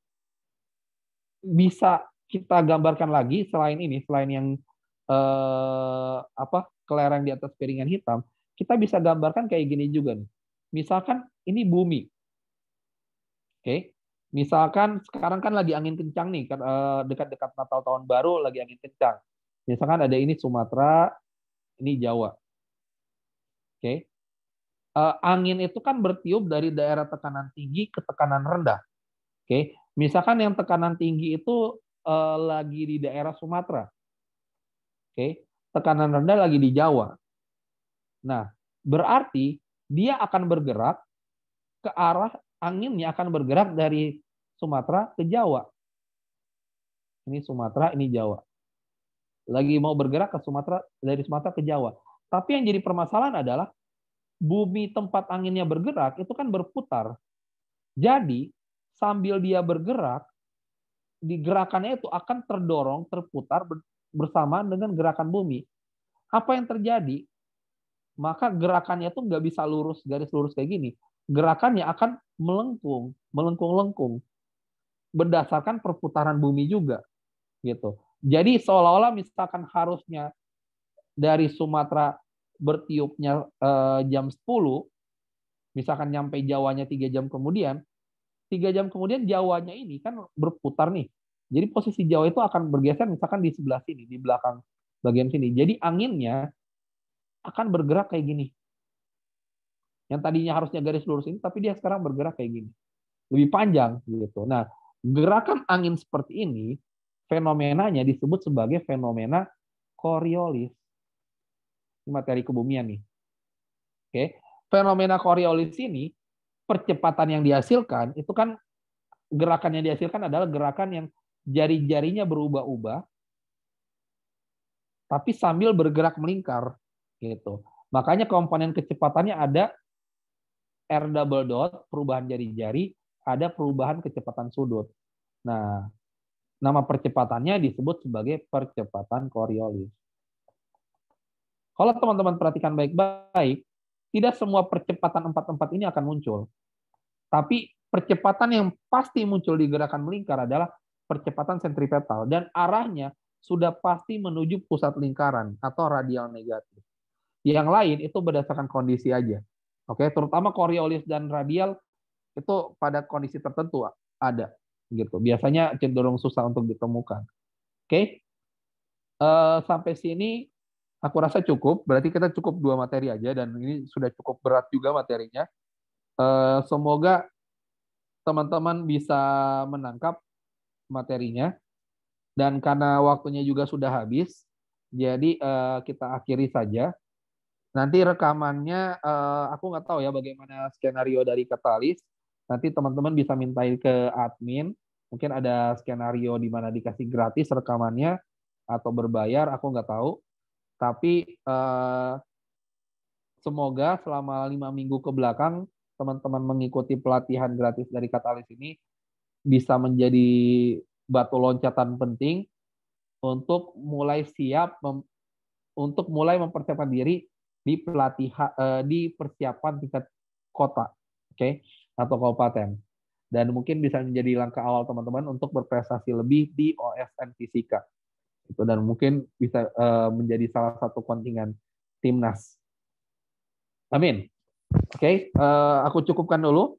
bisa kita gambarkan lagi selain ini, selain yang kelereng di atas piringan hitam, kita bisa gambarkan kayak gini juga nih. Misalkan ini bumi. Oke. Misalkan sekarang kan lagi angin kencang nih, dekat-dekat Natal tahun baru lagi angin kencang. Misalkan ada ini Sumatera, ini Jawa. Oke. Angin itu kan bertiup dari daerah tekanan tinggi ke tekanan rendah. Oke. Misalkan yang tekanan tinggi itu lagi di daerah Sumatera. Oke. Tekanan rendah lagi di Jawa. Nah, berarti dia akan bergerak ke arah anginnya akan bergerak dari Sumatera ke Jawa. Ini Sumatera, ini Jawa. Lagi mau bergerak ke Sumatera, dari Sumatera ke Jawa. Tapi yang jadi permasalahan adalah bumi tempat anginnya bergerak itu kan berputar. Jadi sambil dia bergerak, di gerakannya itu akan terdorong, terputar bersamaan dengan gerakan bumi. Apa yang terjadi? Maka gerakannya tuh nggak bisa lurus, garis lurus kayak gini. Gerakannya akan melengkung, melengkung-lengkung berdasarkan perputaran bumi juga, gitu. Jadi seolah-olah misalkan harusnya dari Sumatera bertiupnya jam 10, misalkan nyampe Jawanya 3 jam kemudian, 3 jam kemudian Jawanya ini kan berputar nih. Jadi posisi Jawa itu akan bergeser misalkan di sebelah sini, di belakang bagian sini. Jadi anginnya akan bergerak kayak gini. Yang tadinya harusnya garis lurus ini, tapi dia sekarang bergerak kayak gini. Lebih panjang gitu. Nah, gerakan angin seperti ini, fenomenanya disebut sebagai fenomena Coriolis. Ini materi kebumian nih. Oke. Fenomena Coriolis ini, percepatan yang dihasilkan, itu kan gerakan yang dihasilkan adalah gerakan yang jari-jarinya berubah-ubah, tapi sambil bergerak melingkar. Gitu. Makanya komponen kecepatannya ada R double dot, perubahan jari-jari, ada perubahan kecepatan sudut. Nah, nama percepatannya disebut sebagai percepatan Coriolis. Kalau teman-teman perhatikan baik-baik, tidak semua percepatan 4-4 ini akan muncul. Tapi percepatan yang pasti muncul di gerakan melingkar adalah percepatan sentripetal. Dan arahnya sudah pasti menuju pusat lingkaran atau radial negatif. Yang lain itu berdasarkan kondisi aja. Oke, terutama Coriolis dan radial itu pada kondisi tertentu ada gitu. Biasanya cenderung susah untuk ditemukan. Oke. Sampai sini Aku rasa cukup, berarti kita cukup 2 materi aja dan ini sudah cukup berat juga materinya. Semoga teman-teman bisa menangkap materinya dan karena waktunya juga sudah habis, jadi kita akhiri saja. Nanti rekamannya aku nggak tahu ya bagaimana skenario dari Katalis. Nanti teman-teman bisa mintain ke admin. Mungkin ada skenario di mana dikasih gratis rekamannya atau berbayar, aku nggak tahu. Tapi semoga selama 5 minggu ke belakang teman-teman mengikuti pelatihan gratis dari Katalis ini bisa menjadi batu loncatan penting untuk mulai siap untuk mulai mempersiapkan diri di pelatihan di persiapan tingkat kota, oke, okay? Atau kabupaten. Dan mungkin bisa menjadi langkah awal teman-teman untuk berprestasi lebih di OSN Fisika. Itu dan mungkin bisa menjadi salah satu kontingen timnas. Amin. Oke, okay? Aku cukupkan dulu.